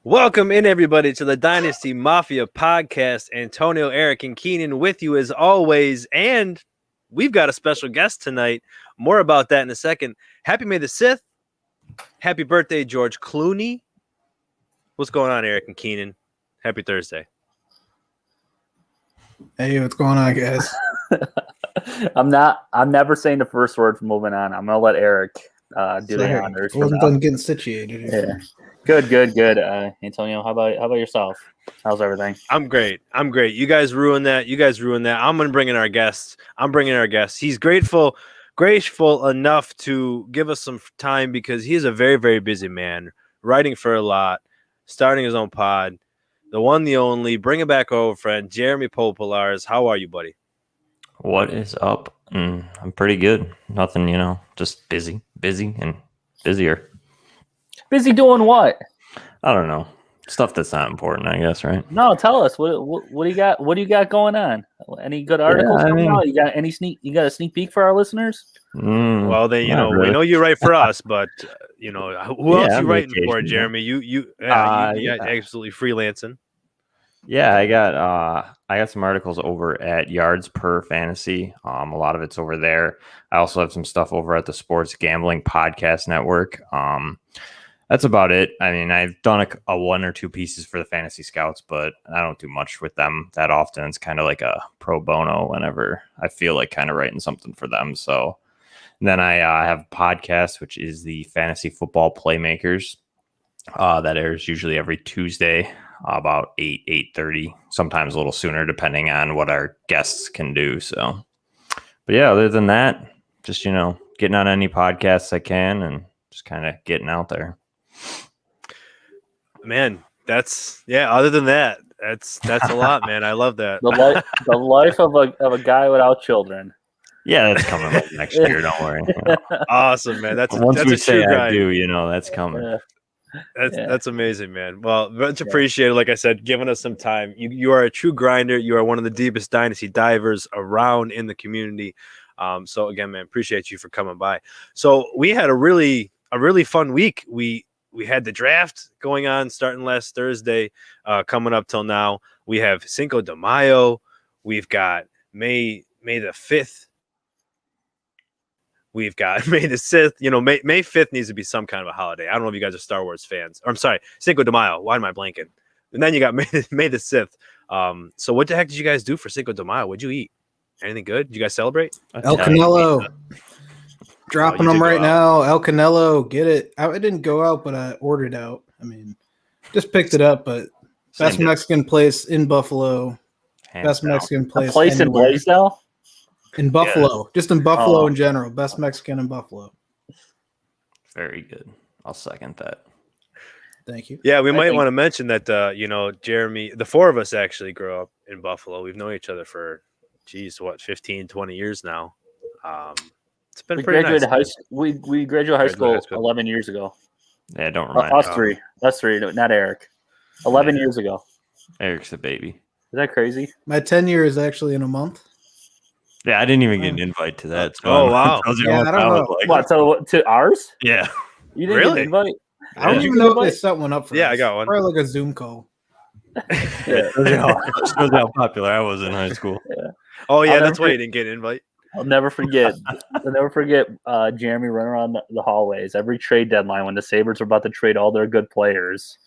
Welcome in, everybody, to the Dynasty Mafia podcast. Antonio, Eric, and Keenan with you as always. And we've got a special guest tonight. More about that in a second. Happy May the 6th. Happy birthday, George Clooney. What's going on, Eric and Keenan? Happy Thursday. Hey, what's going on, guys? I'm never saying the first word from moving on. I'm going to let Eric do the honors. I wasn't done getting situated. Yeah. Good. Antonio, how about yourself? How's everything? I'm great. You guys ruined that. I'm going to bring in our guests. He's grateful enough to give us some time because he's a very, very busy man, writing for a lot, starting his own pod. The one, the only, bring it back over, friend, Jeremy Popielarz. How are you, buddy? What is up? I'm pretty good. Nothing, just busy and busier. Busy doing what? I don't know. Stuff that's not important, I guess, right? No, tell us. What do you got? What do you got going on? Any good articles coming out? You got a sneak peek for our listeners? Well, then we know you write for us, but who else you writing for, Jeremy? You absolutely freelancing. Yeah, I got some articles over at Yards Per Fantasy. A lot of it's over there. I also have some stuff over at the Sports Gambling Podcast Network. That's about it. I mean, I've done a one or two pieces for the Fantasy Scouts, but I don't do much with them that often. It's kind of like a pro bono whenever I feel like kind of writing something for them. So then I have a podcast, which is the Fantasy Football Playmakers. That airs usually every Tuesday about 8:30, sometimes a little sooner, depending on what our guests can do. So, but yeah, other than that, just, getting on any podcasts I can and just kind of getting out there. Man, other than that, that's a lot, man. I love that. The life of a guy without children. Yeah, that's coming up next year. Don't worry. Awesome, man. Once we say I do, that's coming. Yeah. That's amazing, man. Well, much appreciated. Like I said, giving us some time. You are a true grinder. You are one of the deepest dynasty divers around in the community. So again, man, appreciate you for coming by. So we had a really fun week. We had the draft going on starting last Thursday, coming up till now. We have Cinco de Mayo. We've got May the 5th. We've got May the 6th. May 5th needs to be some kind of a holiday. I don't know if you guys are Star Wars fans. Or, I'm sorry, Cinco de Mayo. Why am I blanking? And then you got May the 6th. So what the heck did you guys do for Cinco de Mayo? What'd you eat? Anything good? Did you guys celebrate? El Canelo. Dropping them right now. El Canelo. Get it. I didn't go out, but I ordered out. I mean, just picked it up, but best Mexican place in Buffalo. Best Mexican place. A place in Blaisdell? In Buffalo. Just in Buffalo in general. Best Mexican in Buffalo. Very good. I'll second that. Thank you. Yeah, we might want to mention that, Jeremy, the four of us actually grew up in Buffalo. We've known each other for, 15, 20 years now. It's been pretty nice. We graduated high school 11 years ago. Yeah, don't remind me. Us three, not Eric. 11 years ago. Eric's a baby. Is that crazy? My 10-year is actually in a month. Yeah, I didn't even get an invite to that. So wow. I don't know. What, to ours? Yeah. You didn't get an invite? I don't even know if they set one up for us. I got one. Probably like a Zoom call. Yeah. Shows how popular I was in high school. Yeah. Oh, yeah, that's why you didn't get an invite. I'll never forget. Jeremy running around the hallways every trade deadline when the Sabres were about to trade all their good players.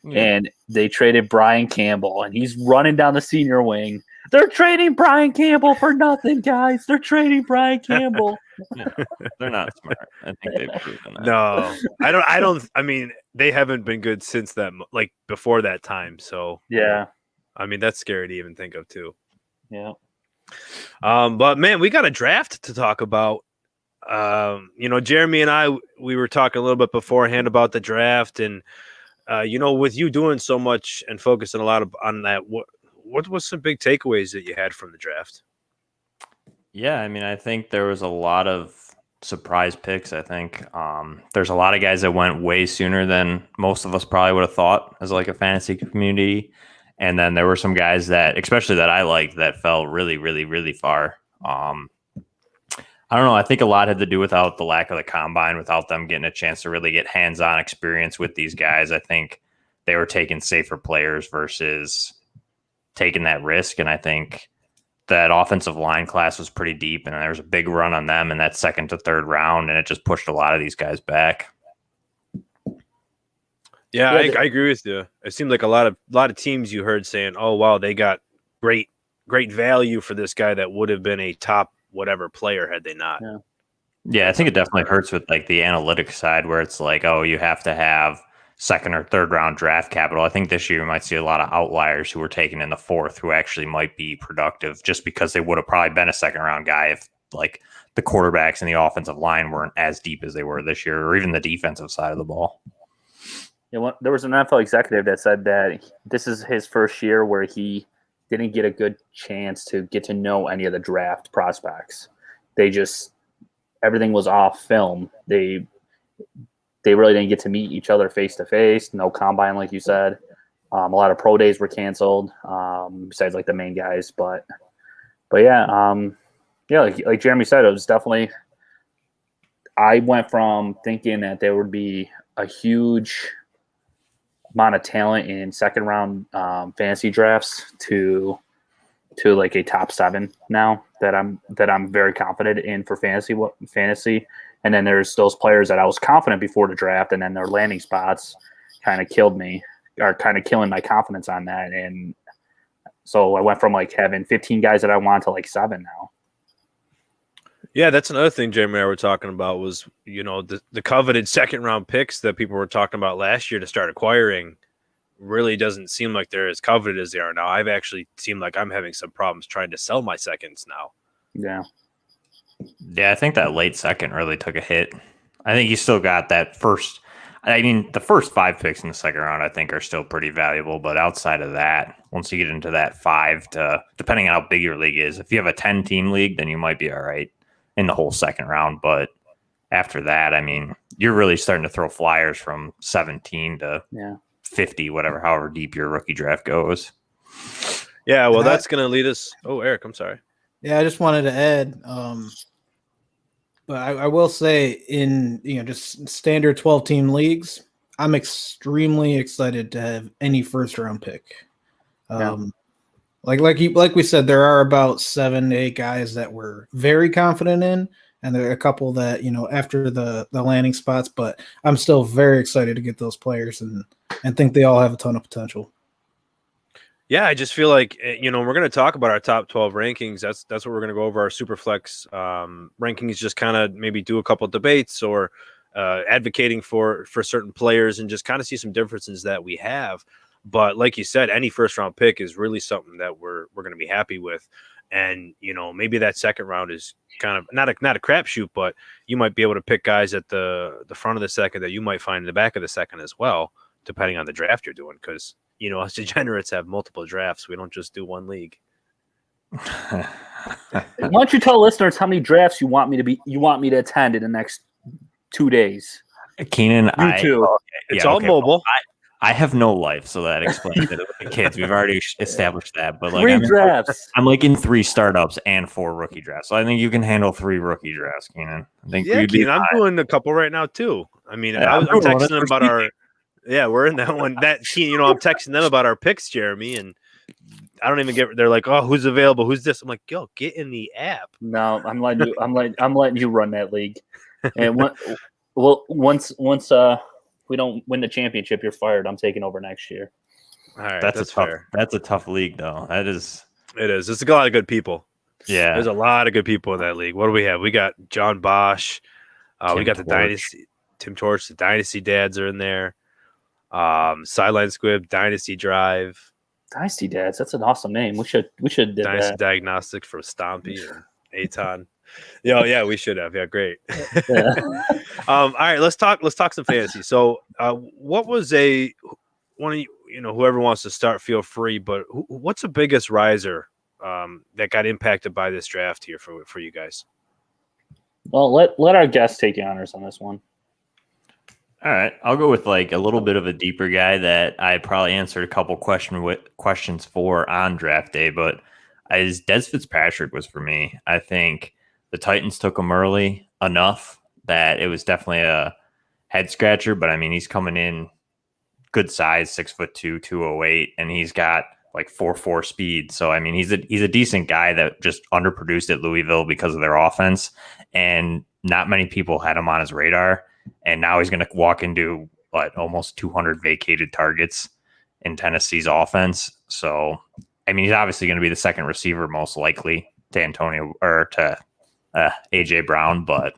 Yeah. And they traded Brian Campbell, and he's running down the senior wing. They're trading Brian Campbell for nothing, guys. They're trading Brian Campbell. No, they're not smart. I think they've proven that. No, I don't. I mean, they haven't been good since that, like before that time. So yeah, I mean, that's scary to even think of too. Yeah. But man, we got a draft to talk about. Jeremy and I, we were talking a little bit beforehand about the draft, and with you doing so much and focusing a lot on that, what was some big takeaways that you had from the draft? Yeah, I mean, I think there was a lot of surprise picks. I think there's a lot of guys that went way sooner than most of us probably would have thought as like a fantasy community. And then there were some guys that, especially that I liked, that fell really, really, really far. I don't know. I think a lot had to do without the lack of the combine, without them getting a chance to really get hands-on experience with these guys. I think they were taking safer players versus taking that risk. And I think that offensive line class was pretty deep, and there was a big run on them in that second to third round, and it just pushed a lot of these guys back. Yeah, I agree with you. It seemed like a lot of teams you heard saying, "Oh, wow, they got great value for this guy that would have been a top whatever player had they not." Yeah, I think it definitely hurts with like the analytics side where it's like, oh, you have to have second or third round draft capital. I think this year you might see a lot of outliers who were taken in the fourth who actually might be productive just because they would have probably been a second round guy if like the quarterbacks and the offensive line weren't as deep as they were this year, or even the defensive side of the ball. Yeah, there was an NFL executive that said that this is his first year where he didn't get a good chance to get to know any of the draft prospects. Everything was off film. They really didn't get to meet each other face to face. No combine, like you said. A lot of pro days were canceled. Besides like the main guys, but yeah, like Jeremy said, it was definitely. I went from thinking that there would be a huge amount of talent in second round fantasy drafts to like a top 7 now that I'm very confident in for fantasy. And then there's those players that I was confident before the draft, and then their landing spots kind of killed me, or kind of killing my confidence on that. And so I went from like having 15 guys that I want to like 7 now. Yeah, that's another thing Jeremy and I were talking about was, the coveted second round picks that people were talking about last year to start acquiring really doesn't seem like they're as coveted as they are now. I've actually seemed like I'm having some problems trying to sell my seconds now. Yeah, I think that late second really took a hit. I think you still got that first. I mean, the first 5 picks in the second round, I think, are still pretty valuable. But outside of that, once you get into that 5 to, depending on how big your league is, if you have a 10-team league, then you might be all right in the whole second round. But after that, I mean, you're really starting to throw flyers from 17 to 50, however deep your rookie draft goes. Yeah, well, that's going to lead us. Oh, Eric, I'm sorry. Yeah, I just wanted to add, but I will say in just standard 12-team leagues, I'm extremely excited to have any first round pick. Like we said, there are about 7 to 8 guys that we're very confident in, and there are a couple that after the landing spots. But I'm still very excited to get those players and think they all have a ton of potential. Yeah, I just feel like, we're going to talk about our top 12 rankings. That's what we're going to go over, our superflex rankings, just kind of maybe do a couple debates or advocating for certain players and just kind of see some differences that we have. But like you said, any first round pick is really something that we're going to be happy with. And, maybe that second round is kind of not a crapshoot, but you might be able to pick guys at the front of the second that you might find in the back of the second as well, depending on the draft you're doing. Because us degenerates have multiple drafts. We don't just do one league. Why don't you tell listeners how many drafts you want me to attend in the next 2 days? Keenan, It's all mobile. I have no life, so that explains it. With the kids, we've already established that. But like, 3 drafts. I'm like in 3 startups and 4 rookie drafts. So I think you can handle 3 rookie drafts, Keenan. I think Keenan, I'm doing a couple right now too. I mean, I'm texting them about our. Yeah, we're in that one. That team, I'm texting them about our picks, Jeremy, and I don't even get. They're like, "Oh, who's available? Who's this?" I'm like, "Yo, get in the app." No, I'm letting you run that league. And once we don't win the championship, you're fired. I'm taking over next year. All right, that's fair. That's a tough league, though. It is. There's a lot of good people. Yeah, there's a lot of good people in that league. What do we have? We got John Bosch. We got the Dynasty. Tim Torch. The Dynasty dads are in there. Sideline Squib, Dynasty Drive. Dynasty Dads, that's an awesome name. We should do Dynasty that. Diagnostic for Stompy and Aton. Yeah, we should have. Yeah, great. Yeah. All right, let's talk some fantasy. So, what was one of you, whoever wants to start, feel free. But what's the biggest riser that got impacted by this draft here for you guys? Well, let our guests take the honors on this one. All right, I'll go with like a little bit of a deeper guy that I probably answered a couple questions for on draft day, but as Des Fitzpatrick was for me. I think the Titans took him early enough that it was definitely a head scratcher. But I mean, he's coming in good size, 6'2", 208, and he's got like 4.4 speed. So I mean, he's a decent guy that just underproduced at Louisville because of their offense, and not many people had him on his radar. And now he's going to walk into almost 200 vacated targets in Tennessee's offense. So I mean, he's obviously going to be the second receiver most likely to Antonio or to AJ Brown, but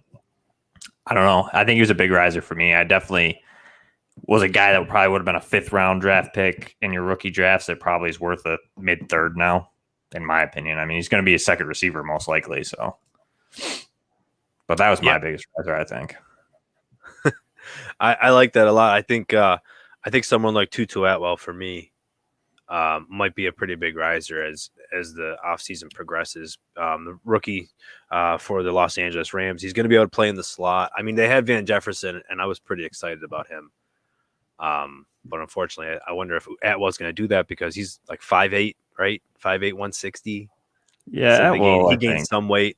I don't know. I think he was a big riser for me. I definitely was a guy that probably would have been a 5th round draft pick in your rookie drafts. That probably is worth a mid-3rd now, in my opinion. I mean, he's going to be a second receiver most likely. So, but that was my biggest riser, I think. I like that a lot. I think someone like Tutu Atwell for me might be a pretty big riser as the offseason progresses. The rookie for the Los Angeles Rams, he's going to be able to play in the slot. I mean, they had Van Jefferson, and I was pretty excited about him. But unfortunately, I wonder if Atwell's going to do that because he's like 5'8", right? 5'8", 160. Yeah, so he gained some weight.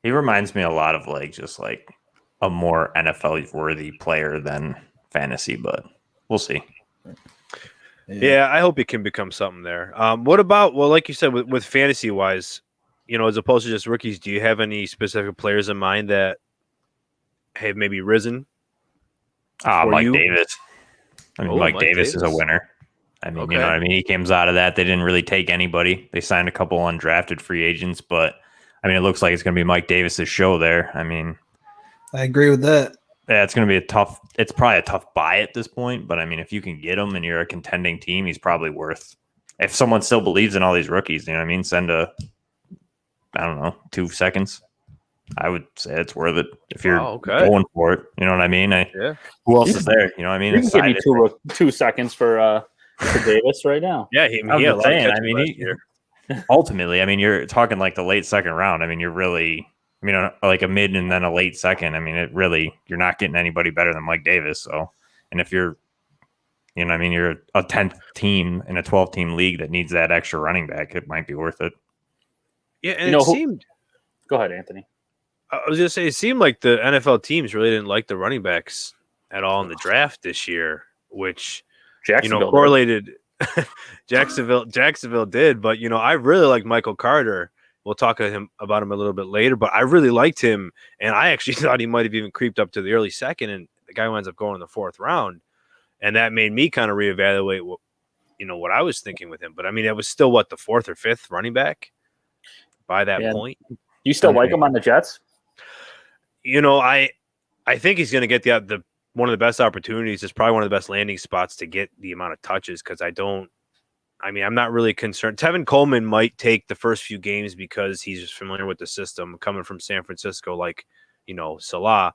He reminds me a lot of just a more NFL-worthy player than fantasy, but we'll see. Yeah, I hope it can become something there. What about, like you said, with fantasy-wise, as opposed to just rookies, do you have any specific players in mind that have maybe risen? Mike Davis. I mean, Mike Davis is a winner. I mean, you know what I mean? He comes out of that. They didn't really take anybody. They signed a couple undrafted free agents, but, I mean, it looks like it's going to be Mike Davis's show there. I mean, I agree with that. Yeah, it's going to be it's probably a tough buy at this point, but I mean, if you can get him and you're a contending team, he's probably worth, if someone still believes in all these rookies, you know what I mean? Send 2 seconds. I would say it's worth it if you're going for it. You know what I mean? Who else is there? You know what I mean? You can give me 2 seconds for Davis right now. Yeah, ultimately, I mean, you're talking like the late 2nd round. I mean, you're really, like a mid and then a late 2nd. I mean, you're not getting anybody better than Mike Davis. So, and if you're, you're a 10th team in a 12-team league that needs that extra running back, it might be worth it. Yeah, and it seemed. Go ahead, Anthony. I was going to say, it seemed like the NFL teams really didn't like the running backs at all in the draft this year, which correlated. Jacksonville did, but I really like Michael Carter. We'll talk about him a little bit later, but I really liked him, and I actually thought he might have even creeped up to the early 2nd, and the guy winds up going in the 4th round, and that made me kind of reevaluate what I was thinking with him. But I mean, it was still the 4th or 5th running back by that point. You still like him on the Jets? I think he's going to get the one of the best opportunities. It's probably one of the best landing spots to get the amount of touches because I'm not really concerned. Tevin Coleman might take the first few games because he's just familiar with the system coming from San Francisco, Salah.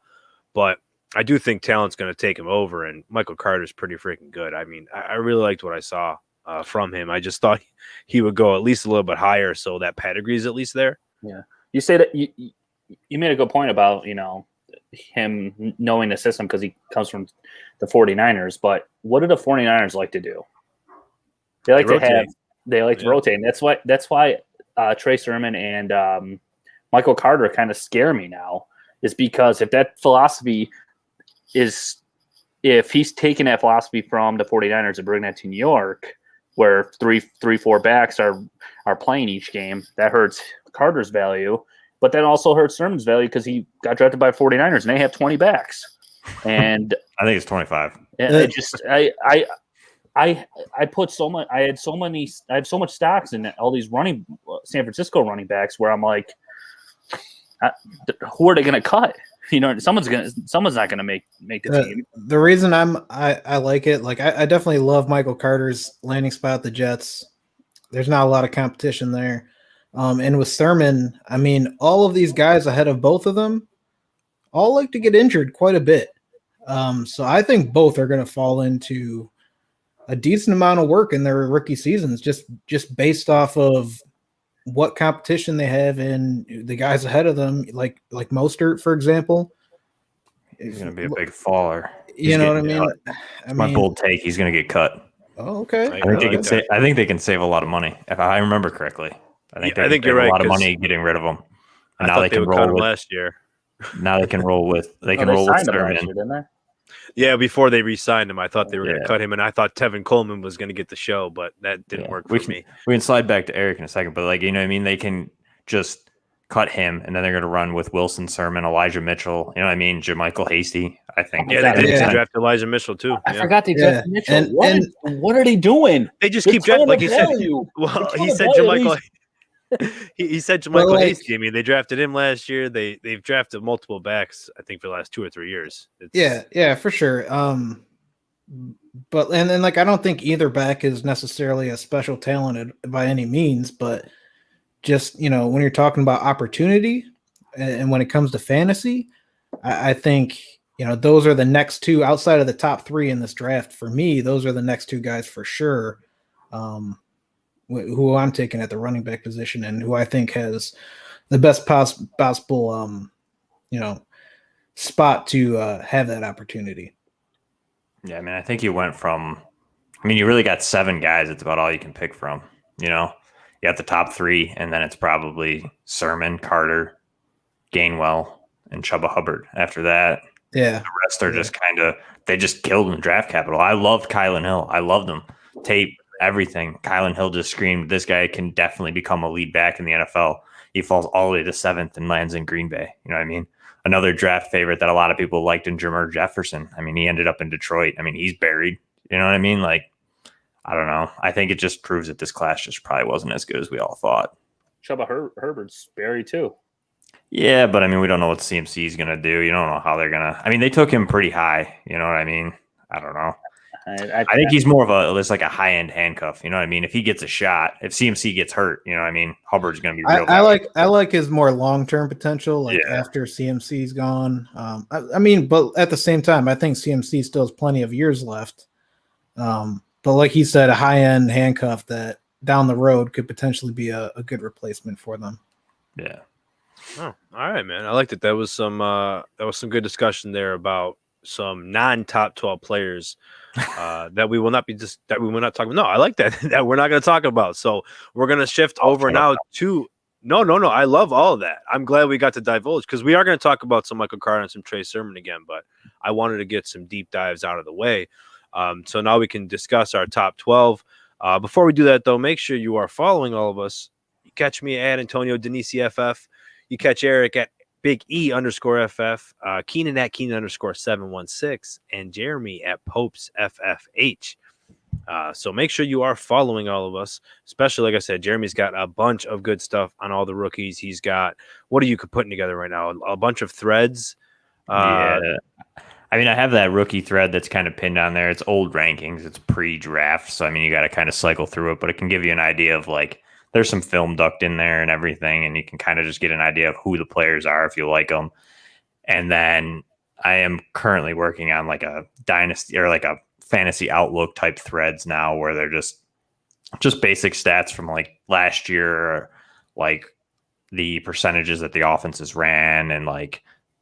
But I do think talent's going to take him over, and Michael Carter's pretty freaking good. I mean, I really liked what I saw from him. I just thought he would go at least a little bit higher, so that pedigree is at least there. Yeah. You say that you made a good point about, him knowing the system because he comes from the 49ers, but what do the 49ers like to do? They like to rotate. And that's why Trey Sermon and Michael Carter kind of scare me now, is because if that philosophy if he's taking that philosophy from the 49ers and bringing that to New York, where 3-4 backs are playing each game, that hurts Carter's value. But that also hurts Sermon's value because he got drafted by 49ers and they have 20 backs. And I think it's 25. And I put so much. I have so much stocks in all these San Francisco running backs where I'm like, who are they going to cut? Someone's not going to make the team. The reason I like it, I definitely love Michael Carter's landing spot at the Jets. There's not a lot of competition there. And with Sermon, I mean, all of these guys ahead of both of them all like to get injured quite a bit. So I think both are going to fall into a decent amount of work in their rookie seasons, just based off of what competition they have and the guys ahead of them, like Mostert, for example. He's going to be a big faller. You know what I mean? My bold take, he's going to get cut. Oh, okay. I think they can save a lot of money if I remember correctly. I think you're right. A lot of money getting rid of him. And I now thought they would cut him last year. Now they can roll with They roll with signed him last Sermon. year, didn't they? Yeah, before they re-signed him, I thought they were going to Yeah. cut him, and I thought Tevin Coleman was going to get the show, but that didn't work for me. We can slide back to Eric in a second, but like, you know what I mean? They can just cut him, and then they're going to run with Wilson, Sermon, Elijah Mitchell. You know what I mean? JaMychal Hasty, I think. Yeah, they did draft Elijah Mitchell too. I forgot they drafted Mitchell. What are they doing? They just keep drafting, like he said. Well, he said JaMychal. He said JaMychal Hasty. I mean, they drafted him last year. They've drafted multiple backs, I think, for the last 2 or 3 years. Yeah, for sure. But and then like I don't think either back is necessarily a special talent by any means, but just when you're talking about opportunity and when it comes to fantasy, I think those are the next two outside of the top 3 in this draft. For me, those are the next 2 guys for sure. Who I'm taking at the running back position and who I think has the best possible, spot to have that opportunity. Yeah, I mean, I think you went from, you really got 7 guys. It's about all you can pick from, You got the top 3, and then it's probably Sermon, Carter, Gainwell, and Chuba Hubbard after that. Yeah. The rest are just they just killed in the draft capital. I loved Kylan Hill. I loved him. Tape, everything. Kylan Hill just screamed, this guy can definitely become a lead back in the NFL. He falls all the way to 7th and lands in Green Bay. You know what I mean? Another draft favorite that a lot of people liked in Jameer Jefferson. I mean, he ended up in Detroit. I mean, he's buried. You know what I mean? Like, I don't know. I think it just proves that this class just probably wasn't as good as we all thought. Chuba Herbert's buried too. Yeah, but I mean, we don't know what CMC is going to do. You don't know how they're going to. I mean, they took him pretty high. You know what I mean? I don't know. I think he's more of a high-end handcuff. You know what I mean? If he gets a shot, if CMC gets hurt, you know what I mean? Hubbard's going to be real bad. I like his more long-term potential, after CMC's gone. But at the same time, I think CMC still has plenty of years left. But like he said, a high-end handcuff that down the road could potentially be a good replacement for them. Yeah. Oh, all right, man. I liked it. That was some good discussion there about some non-top 12 players that we will not talk about. No, I like that that we're not going to talk about. So we're going to shift over now to no. I love all of that. I'm glad we got to divulge because we are going to talk about some Michael Carter and some Trey Sermon again, but I wanted to get some deep dives out of the way. So now we can discuss our top 12. Before we do that, though, make sure you are following all of us. You catch me at Antonio Denisi FF. You catch Eric at Big E_FF, Keenan at Keenan_716, and Jeremy at Popes FFH. So make sure you are following all of us, especially, like I said, Jeremy's got a bunch of good stuff on all the rookies. He's got, what are you putting together right now? A bunch of threads. Yeah. I mean, I have that rookie thread that's kind of pinned on there. It's old rankings. It's pre-draft. So, I mean, you got to kind of cycle through it, but it can give you an idea of there's some film ducked in there and everything, and you can kind of just get an idea of who the players are if you like them. And then I am currently working on a dynasty or a fantasy outlook type threads now where they're just basic stats from last year, the percentages that the offenses ran and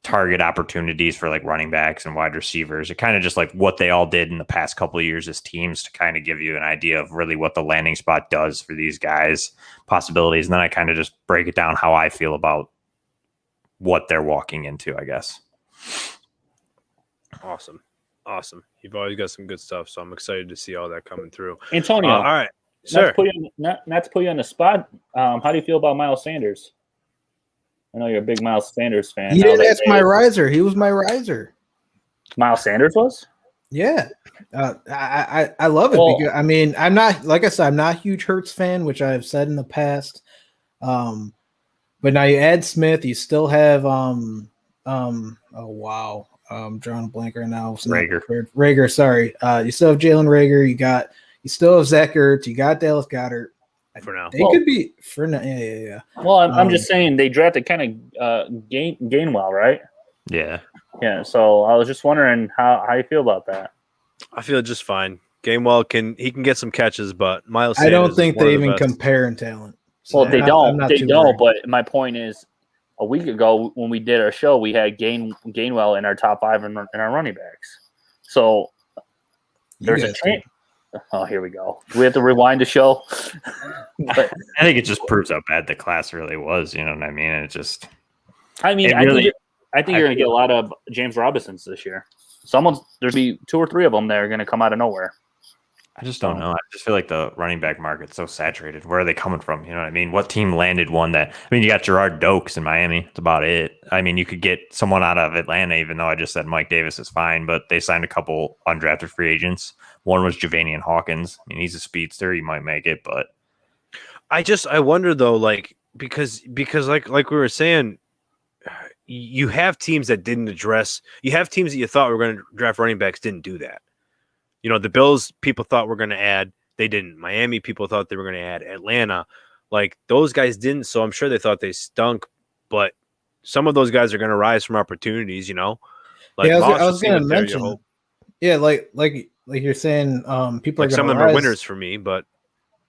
target opportunities for running backs and wide receivers. It kind of just what they all did in the past couple of years as teams to kind of give you an idea of really what the landing spot does for these guys, possibilities. And then I kind of just break it down how I feel about what they're walking into, I guess. Awesome. You've always got some good stuff. So I'm excited to see all that coming through. Antonio. All right. Sir. Not to put you on the spot. How do you feel about Miles Sanders? I know you're a big Miles Sanders fan. Yeah, that's my riser. He was my riser. Miles Sanders was? Yeah. I love it because I'm not, like I said, I'm not a huge Hurts fan, which I've said in the past. But now you add Smith, you still have I'm drawing a blank right now. Rager, sorry. You still have Jalen Rager, you still have Zach Ertz, you got Dallas Goedert. For now, they could be for now. Yeah. Well, I'm just saying they drafted kind of Gainwell, right? Yeah. So I was just wondering how you feel about that. I feel just fine. Gainwell can get some catches, but Miles Sanders I don't think they even compare in talent. So well, they don't. But my point is, a week ago when we did our show, we had Gainwell in our top 5 in our running backs. So there's a chance. Oh, here we go. Do we have to rewind the show? But I think it just proves how bad the class really was. You know what I mean? It just I mean, I think you're going to get a lot of James Robinsons this year. There'll be 2 or 3 of them that are going to come out of nowhere. I just don't know. I just feel like the running back market's so saturated. Where are they coming from? You know what I mean? What team landed one that? I mean, you got Gerard Dokes in Miami. That's about it. I mean, you could get someone out of Atlanta, even though I just said Mike Davis is fine, but they signed a couple undrafted free agents. One was Javanian Hawkins. I mean, he's a speedster. He might make it, but I wonder though, like because like we were saying, you have teams that didn't address. You have teams that you thought were going to draft running backs didn't do that. You know, the Bills people thought were going to add, they didn't. Miami people thought they were going to add. Atlanta, like those guys didn't. So I'm sure they thought they stunk, but some of those guys are going to rise from opportunities. You know, like I was going to mention. Yeah, like you're saying, people like are some of them are winners for me, but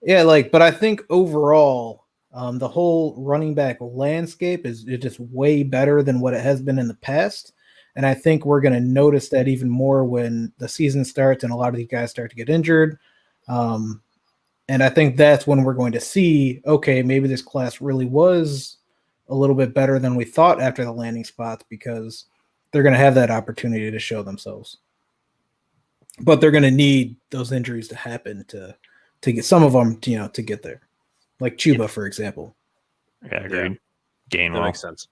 yeah, but I think overall, the whole running back landscape is just way better than what it has been in the past. And I think we're going to notice that even more when the season starts and a lot of these guys start to get injured. And I think that's when we're going to see, okay, maybe this class really was a little bit better than we thought after the landing spots, because they're going to have that opportunity to show themselves. But they're going to need those injuries to happen to get some of them, to get there. Like Chuba, for example. Yeah, agreed. Gainwell. That makes sense.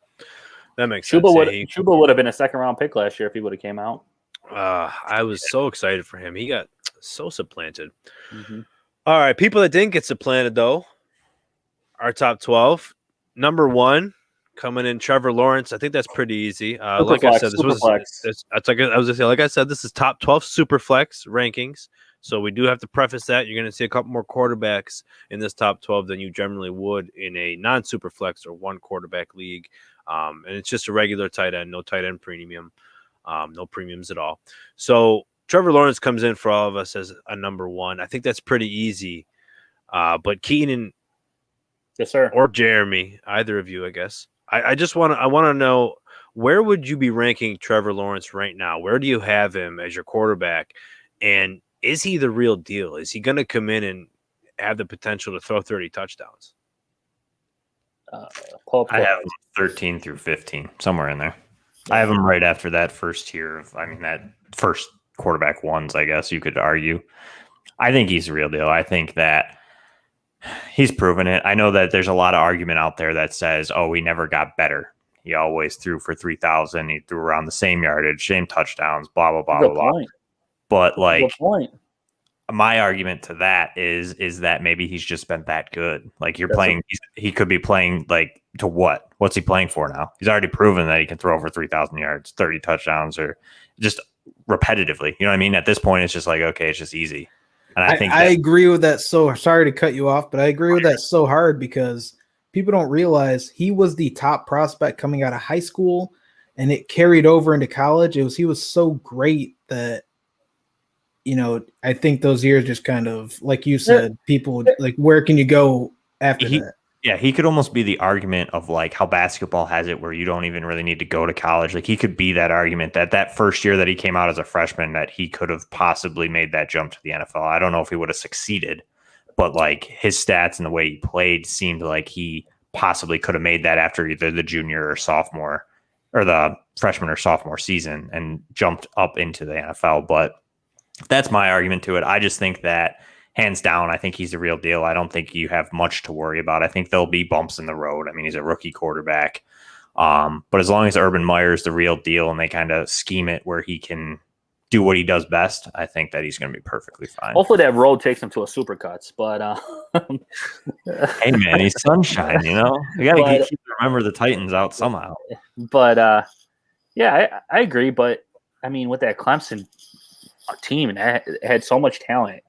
That makes sense. Chuba would have been a 2nd-round pick last year if he would have came out. I was so excited for him. He got so supplanted. Mm-hmm. All right, people that didn't get supplanted, though, our top 12. Number 1, coming in, Trevor Lawrence. I think that's pretty easy. Like I said, like I said, this is top 12 superflex rankings. So we do have to preface that. You're going to see a couple more quarterbacks in this top 12 than you generally would in a non-superflex or 1-quarterback league. And it's just a regular tight end, no tight end premium, no premiums at all. So Trevor Lawrence comes in for all of us as a number 1. I think that's pretty easy. But Keenan, yes, sir, or Jeremy, either of you, I guess. I want to know, where would you be ranking Trevor Lawrence right now? Where do you have him as your quarterback? And is he the real deal? Is he going to come in and have the potential to throw 30 touchdowns? I have 13 through 15, somewhere in there. I have him right after that first tier of, that first quarterback ones, I guess you could argue. I think he's the real deal. I think that he's proven it. I know that there's a lot of argument out there that says, oh, he never got better. He always threw for 3,000. He threw around the same yardage, same touchdowns, blah, blah, blah, blah, blah. But my argument to that is that maybe he's just been that good. Like he could be playing like to what? What's he playing for now? He's already proven that he can throw over 3,000 yards, 30 touchdowns, or just repetitively. You know what I mean? At this point, it's just like, okay, it's just easy. And I think I agree with that. So sorry to cut you off, but I agree with that so hard because people don't realize he was the top prospect coming out of high school, and it carried over into college. He was so great that, I think those years just kind of, like you said, people like, where can you go after that? Yeah, he could almost be the argument of like how basketball has it where you don't even really need to go to college. Like he could be that argument that first year that he came out as a freshman, that he could have possibly made that jump to the NFL. I don't know if he would have succeeded, but like his stats and the way he played seemed like he possibly could have made that after either the junior or sophomore or the freshman or sophomore season and jumped up into the NFL. But that's my argument to it. I just think that hands down, I think he's the real deal. I don't think you have much to worry about. I think there'll be bumps in the road. I mean, he's a rookie quarterback. But as long as Urban Meyer's the real deal and they kind of scheme it where he can do what he does best, I think that he's going to be perfectly fine. Hopefully that road takes him to a Supercuts. But hey, man, he's sunshine, You got to remember the Titans out somehow. But, yeah, I agree. But, I mean, with that Clemson team, and that had so much talent.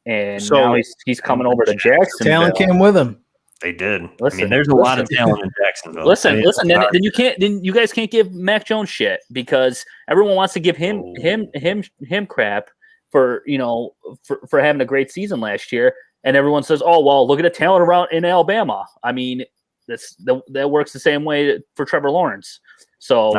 And now he's coming over to Jacksonville. Talent came with him. They did. There's a lot of talent in Jacksonville. Listen. Then you guys can't give Mac Jones shit because everyone wants to give him crap for for having a great season last year, and everyone says, "Oh well, look at the talent around in Alabama." I mean, that works the same way for Trevor Lawrence. So.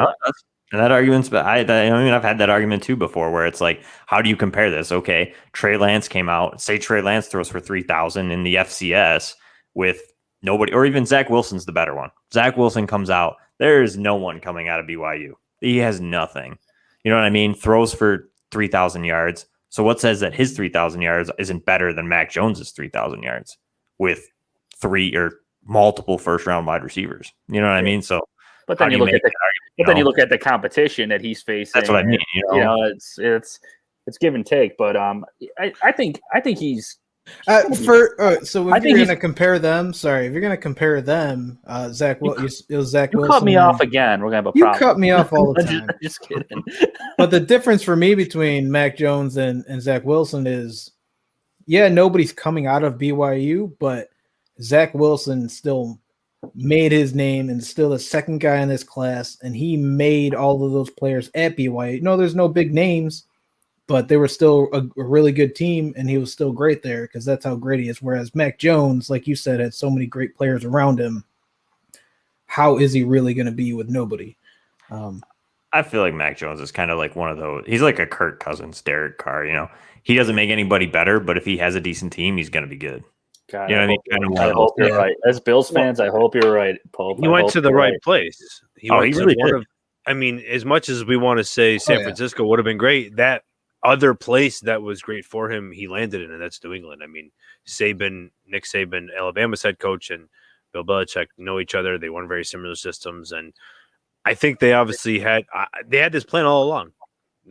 And that argument's, I've had that argument too before, where it's like, how do you compare this? Okay, Trey Lance came out. Say Trey Lance throws for 3,000 in the FCS with Nobody, or even Zach Wilson's the better one. Zach Wilson comes out. There is no one coming out of BYU. He has nothing. You know what I mean? Throws for 3,000 yards. So what says that his 3,000 yards isn't better than Mac Jones's 3,000 yards with 3 or multiple first-round wide receivers? You know what I mean? So, but then you look at the competition that he's facing. That's what I mean. You know, it's give and take. But I think he's. So if you're going to compare them, Zach Wilson. You cut me off again. We're going to have a problem. You cut me off all the time. Just kidding. But the difference for me between Mac Jones and Zach Wilson is, nobody's coming out of BYU, but Zach Wilson still made his name and still the second guy in this class, and he made all of those players at BYU. No, there's no big names, but they were still a really good team, and he was still great there because that's how great he is. Whereas Mac Jones, like you said, had so many great players around him. How is he really going to be with nobody? I feel like Mac Jones is kind of like one of those. He's like a Kirk Cousins, Derek Carr. You know, he doesn't make anybody better, but if he has a decent team, he's going to be good. God, you know what I mean? I hope you're right. As Bills fans, I hope you're right, Pope. He went to the right place. He really did. As much as we want to say San Francisco would have been great, that other place that was great for him, he landed in, and that's New England. I mean, Nick Saban, Alabama's head coach, and Bill Belichick know each other. They run very similar systems, and I think they obviously had this plan all along.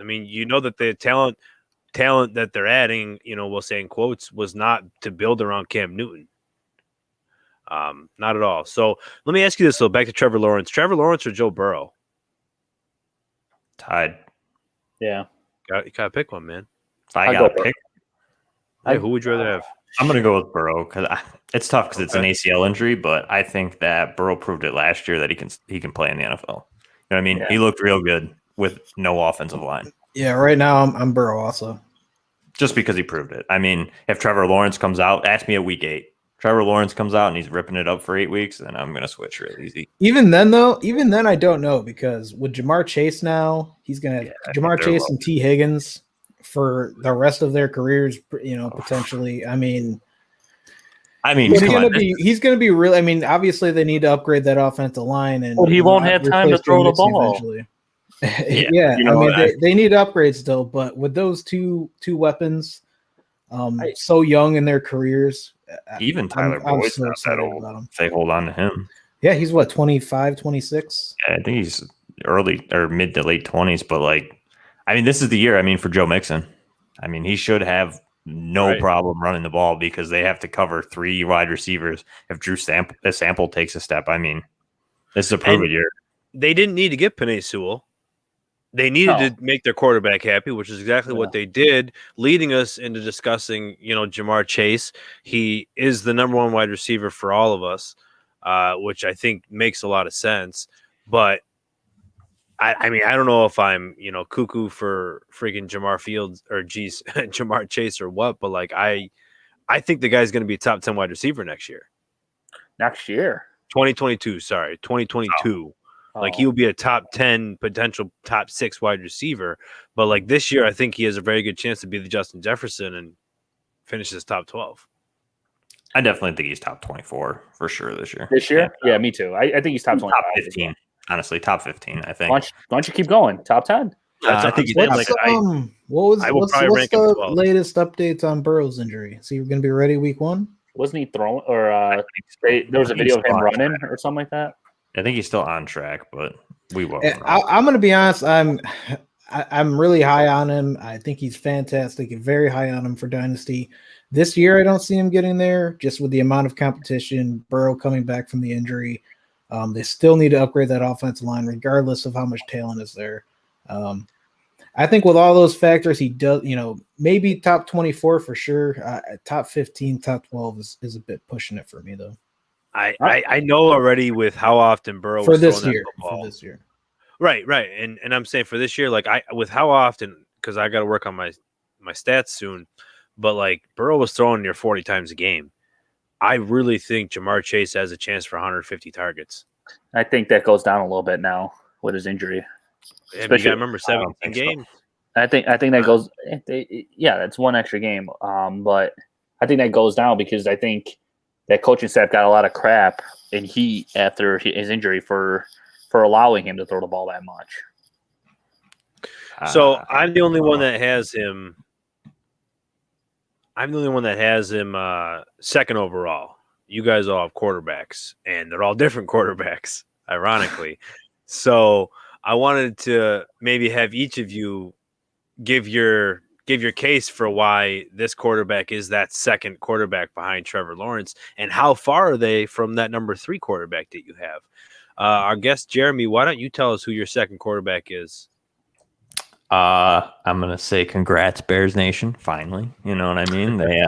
I mean, you know that the talent that they're adding, we'll say in quotes, was not to build around Cam Newton. Not at all. So let me ask you this, though, back to Trevor Lawrence. Trevor Lawrence or Joe Burrow? Tied. Yeah. You gotta pick one, man. If I got to pick, who would you rather have? I'm going to go with Burrow because it's tough because it's an ACL injury, but I think that Burrow proved it last year that he can play in the NFL. You know what I mean? Yeah. He looked real good with no offensive line. Yeah, right now I'm Burrow also. Just because he proved it. I mean, if Trevor Lawrence comes out, ask me at week 8. Trevor Lawrence comes out and he's ripping it up for 8 weeks, then I'm going to switch real easy. Even then, I don't know because with Jamar Chase now, he's going to have Jamar Chase and T. Higgins for the rest of their careers, potentially. I mean, he's going to be really. I mean, obviously they need to upgrade that offensive line, and he won't have time to throw the ball. Eventually. They need to upgrade still, but with those two weapons, so young in their careers. Even Tyler Boyd's not that old. They hold on to him. Yeah, he's 25, 26? Yeah, I think he's early or mid to late 20s. But, this is the year, for Joe Mixon. He should have no problem running the ball because they have to cover 3 wide receivers. If Drew Sample takes a step, this is a prove it year. They didn't need to get Penei Sewell. They needed to make their quarterback happy, which is exactly what they did, leading us into discussing, Jamar Chase. He is the number 1 wide receiver for all of us, which I think makes a lot of sense. But, I don't know if I'm, cuckoo for freaking Jamar Chase or what, but, I think the guy's going to be a top 10 wide receiver next year. Next year? 2022. Oh. He will be a top 10, potential top 6 wide receiver. But this year, I think he has a very good chance to be the Justin Jefferson and finish his top 12. I definitely think he's top 24 for sure this year. This year? Yeah, me too. I think he's top 25. Top 15. Honestly, top 15, I think. Why don't you keep going? Top 10? I think he's what's the latest updates on Burrow's injury? Is he going to be ready week 1? Wasn't he throwing or there was a video of him running or something like that? I think he's still on track, but we won't. I'm going to be honest. I'm really high on him. I think he's fantastic and very high on him for Dynasty. This year, I don't see him getting there just with the amount of competition, Burrow coming back from the injury. They still need to upgrade that offensive line regardless of how much talent is there. I think with all those factors, he does, maybe top 24 for sure. Top 15, top 12 is a bit pushing it for me, though. I know already with how often Burrow for this year. Right. And I'm saying for this year, with how often, because I got to work on my stats soon, but Burrow was throwing near 40 times a game. I really think Jamar Chase has a chance for 150 targets. I think that goes down a little bit now with his injury. Especially, you got to remember 17 games. So. I think that goes. That's one extra game. But I think that goes down because I think that coaching staff got a lot of crap and heat after his injury for allowing him to throw the ball that much. So I'm the only one that has him. I'm the only one that has him second overall. You guys all have quarterbacks, and they're all different quarterbacks, ironically. So I wanted to maybe have each of you give your case for why this quarterback is that second quarterback behind Trevor Lawrence, and how far are they from that number 3 quarterback that you have? Our guest Jeremy, why don't you tell us who your second quarterback is? I'm gonna say congrats, Bears Nation. Finally, you know what I mean? They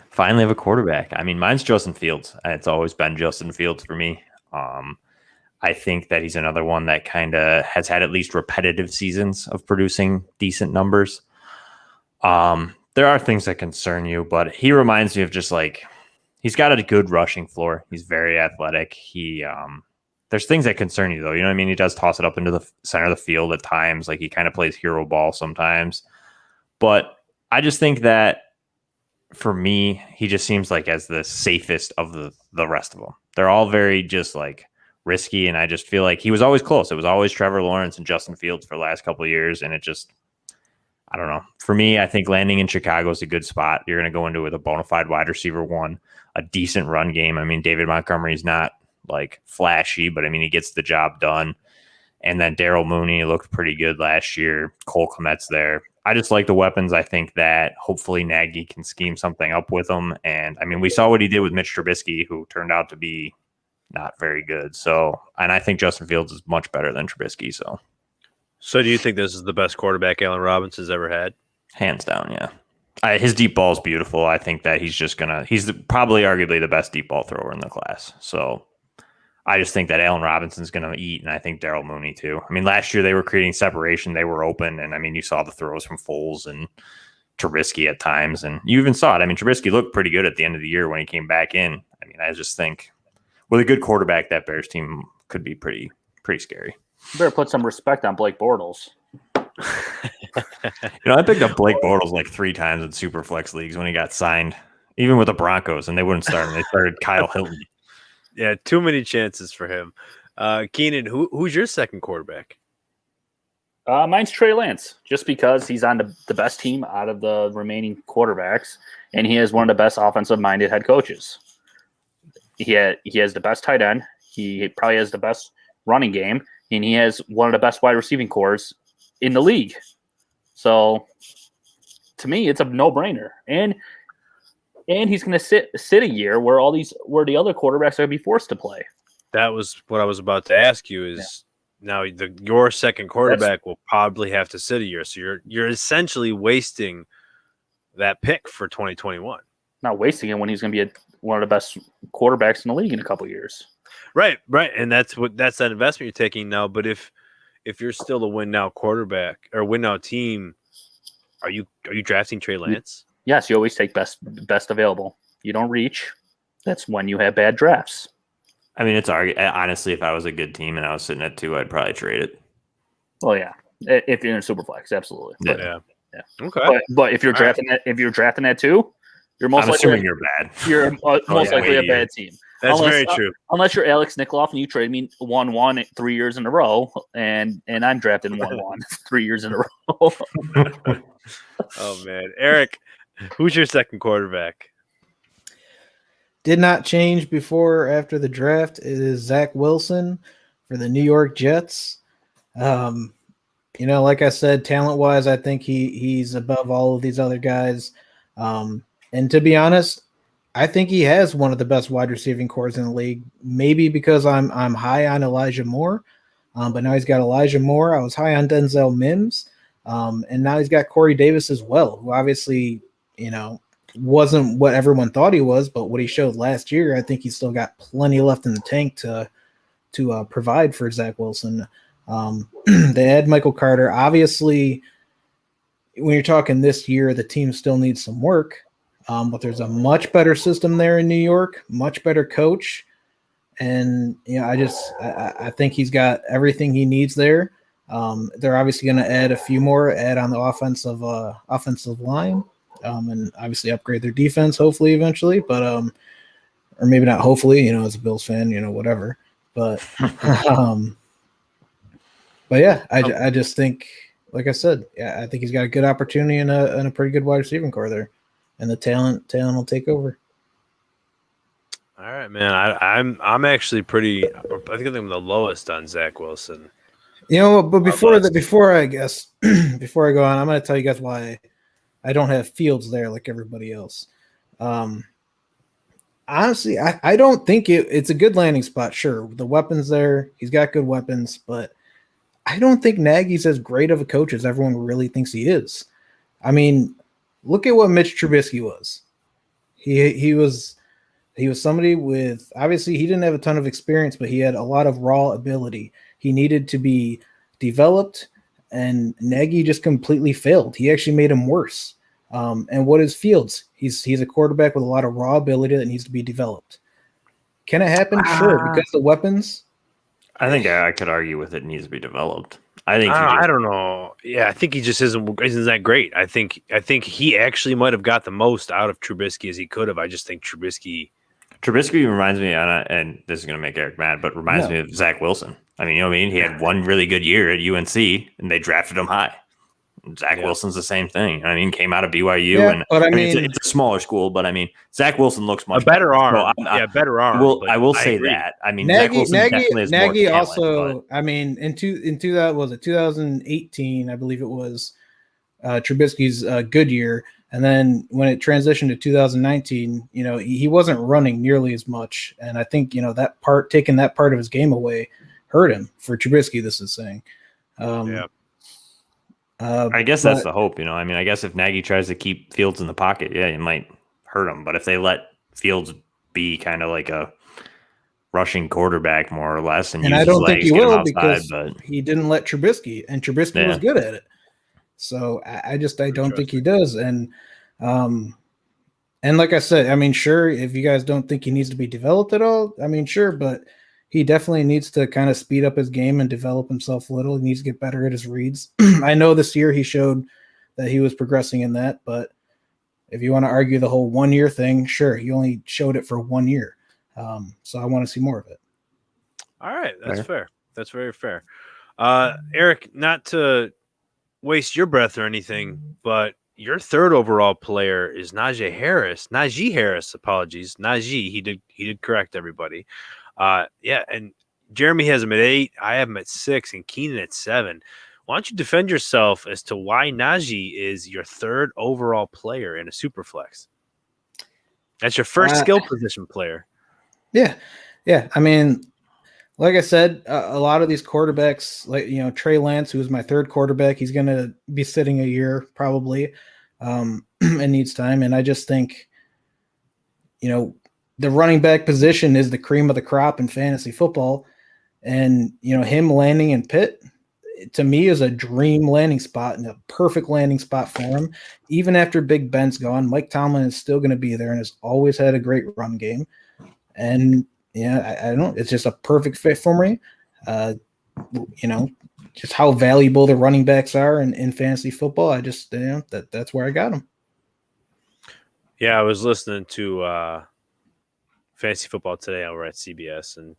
finally have a quarterback. I mean, mine's Justin Fields. It's always been Justin Fields for me. I think that he's another one that kind of has had at least repetitive seasons of producing decent numbers. There are things that concern you, but he reminds me of just like he's got a good rushing floor. He's very athletic. There's things that concern you, though. You know what I mean? He does toss it up into the center of the field at times. Like, he kind of plays hero ball sometimes. But I just think that, for me, he just seems like as the safest of the rest of them. They're all very just, like, risky, and I just feel like he was always close. It was always Trevor Lawrence and Justin Fields for the last couple of years, and it just, I don't know. For me, I think landing in Chicago is a good spot. You're going to go into with a bona fide wide receiver 1, a decent run game. I mean, David Montgomery's not like flashy, but I mean, he gets the job done. And then Darryl Mooney looked pretty good last year. Cole Kmet's there. I just like the weapons. I think that hopefully Nagy can scheme something up with them. And I mean, we saw what he did with Mitch Trubisky, who turned out to be not very good. So, and I think Justin Fields is much better than Trubisky. So do you think this is the best quarterback Allen Robinson's ever had? Hands down, yeah. His deep ball is beautiful. I think that he's probably arguably the best deep ball thrower in the class. So I just think that Allen Robinson's going to eat, and I think Darryl Mooney too. I mean, last year they were creating separation. They were open, and I mean, you saw the throws from Foles and Trubisky at times, and you even saw it. I mean, Trubisky looked pretty good at the end of the year when he came back in. I mean, I just think with a good quarterback, that Bears team could be pretty scary. You better put some respect on Blake Bortles. I picked up Blake Bortles like 3 times in superflex leagues when he got signed, even with the Broncos, and they wouldn't start him. They started Kyle Hilton. Yeah, too many chances for him. Keenan, who's your second quarterback? Mine's Trey Lance, just because he's on the best team out of the remaining quarterbacks, and he is one of the best offensive-minded head coaches. He has the best tight end. He probably has the best running game, and he has one of the best wide receiving cores in the league. So, to me, it's a no-brainer. And he's going to sit a year where the other quarterbacks are going to be forced to play. That was what I was about to ask you. Now your second quarterback will probably have to sit a year, so you're essentially wasting that pick for 2021. Not wasting it when he's going to be one of the best quarterbacks in the league in a couple of years. Right, and that's that investment you're taking now. But if you're still the win now quarterback or win now team, are you drafting Trey Lance? Yes, you always take best available. You don't reach. That's when you have bad drafts. I mean, honestly, if I was a good team and I was sitting at 2, I'd probably trade it. Well, yeah, if you're in Superflex, absolutely. Yeah. Okay. But if you're drafting at 2, you're most likely assuming you're bad. You're most likely a bad team. That's very true. Unless you're Alex Nikoloff and you trade me 1-1 3 years in a row, and I'm drafted 1-1 3 years in a row. Oh man, Eric. Who's your second quarterback? Did not change before or after the draft. It is Zach Wilson for the New York Jets. Like I said, talent-wise, I think he's above all of these other guys. And to be honest, I think he has one of the best wide receiving cores in the league. Maybe because I'm high on Elijah Moore, but now he's got Elijah Moore. I was high on Denzel Mims, and now he's got Corey Davis as well, who obviously wasn't what everyone thought he was, but what he showed last year, I think he's still got plenty left in the tank to provide for Zach Wilson. They had Michael Carter. Obviously, when you're talking this year, the team still needs some work, but there's a much better system there in New York, much better coach, and I think he's got everything he needs there. They're obviously going to add a few more, add on the offensive line. And obviously upgrade their defense, hopefully eventually. But or maybe not. Hopefully, as a Bills fan, whatever. But, but yeah, I just think, like I said, I think he's got a good opportunity and a pretty good wide receiving core there, and the talent will take over. All right, man. I'm actually pretty. I think I'm the lowest on Zach Wilson. But before I guess before I go on, I'm going to tell you guys why I don't have Fields there like everybody else. Honestly, I don't think it's a good landing spot. Sure, the weapons there, he's got good weapons, but I don't think Nagy's as great of a coach as everyone really thinks he is. I mean, look at what Mitch Trubisky was. He was somebody with, obviously he didn't have a ton of experience, but he had a lot of raw ability. He needed to be developed, and Nagy just completely failed. He actually made him worse. And what is Fields? He's a quarterback with a lot of raw ability that needs to be developed. Can it happen? Sure, because the weapons. I think I could argue with it needs to be developed. I think I don't know. Yeah, I think he just isn't that great. I think he actually might have got the most out of Trubisky as he could have. I just think Trubisky reminds me, and this is going to make Eric mad, but reminds me of Zach Wilson. I mean, you know what I mean? He had one really good year at UNC, and they drafted him high. Zach Wilson's the same thing. I mean, came out of BYU, and but it's a smaller school, but I mean, Zach Wilson looks much better arm. So better arm. I will say that. I mean, Nagy, Zach Wilson definitely has more talent, also. But... I mean, in 2018, I believe it was Trubisky's good year, and then when it transitioned to 2019, he wasn't running nearly as much, and I think taking that part of his game away hurt him. For Trubisky, this is saying. I guess that's the hope, I mean, I guess if Nagy tries to keep Fields in the pocket, it might hurt him. But if they let Fields be kind of like a rushing quarterback, more or less, and I don't think he will because but... he didn't let Trubisky, and Trubisky was good at it. So I don't think he does. And like I said, I mean, sure, if you guys don't think he needs to be developed at all, I mean, sure, but he definitely needs to kind of speed up his game and develop himself a little. He needs to get better at his reads. I know this year he showed that he was progressing in that, but if you want to argue the whole 1 year thing, sure, he only showed it for 1 year. So I want to see more of it. All right. That's fair. That's very fair. Eric, not to waste your breath or anything, but your third overall player is Najee Harris. Apologies. Najee. He did correct everybody. And Jeremy has him at 8. I have him at 6, and Keenan at 7. Why don't you defend yourself as to why Najee is your third overall player in a superflex? That's your first skill position player. Yeah. I mean, like I said, a lot of these quarterbacks, like Trey Lance, who was my third quarterback, he's going to be sitting a year probably, and needs time. And I just think, the running back position is the cream of the crop in fantasy football. And, him landing in Pitt, to me, is a dream landing spot and a perfect landing spot for him. Even after Big Ben's gone, Mike Tomlin is still going to be there and has always had a great run game. And, I don't know, it's just a perfect fit for me. Just how valuable the running backs are in fantasy football. I just, that's where I got them. Yeah, I was listening to Fantasy Football today over at CBS, and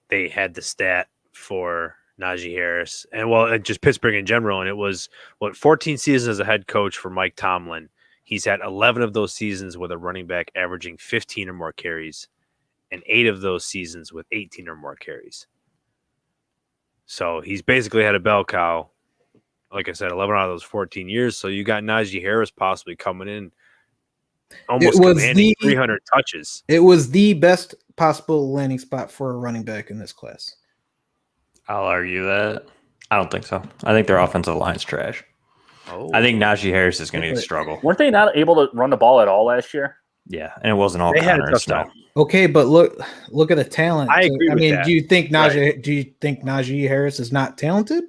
they had the stat for Najee Harris and just Pittsburgh in general. And it was 14 seasons as a head coach for Mike Tomlin. He's had 11 of those seasons with a running back averaging 15 or more carries, and 8 of those seasons with 18 or more carries. So he's basically had a bell cow. Like I said, 11 out of those 14 years. So you got Najee Harris possibly coming in almost commanding 300 touches. It was the best possible landing spot for a running back in this class. I'll argue that. I don't think so. I think their offensive line's trash. Oh. I think Najee Harris is going to struggle. Weren't they not able to run the ball at all last year? Yeah, and it wasn't all they had a tough snow. time. Okay, but look at the talent. I agree with that. Do you think Najee Harris is not talented?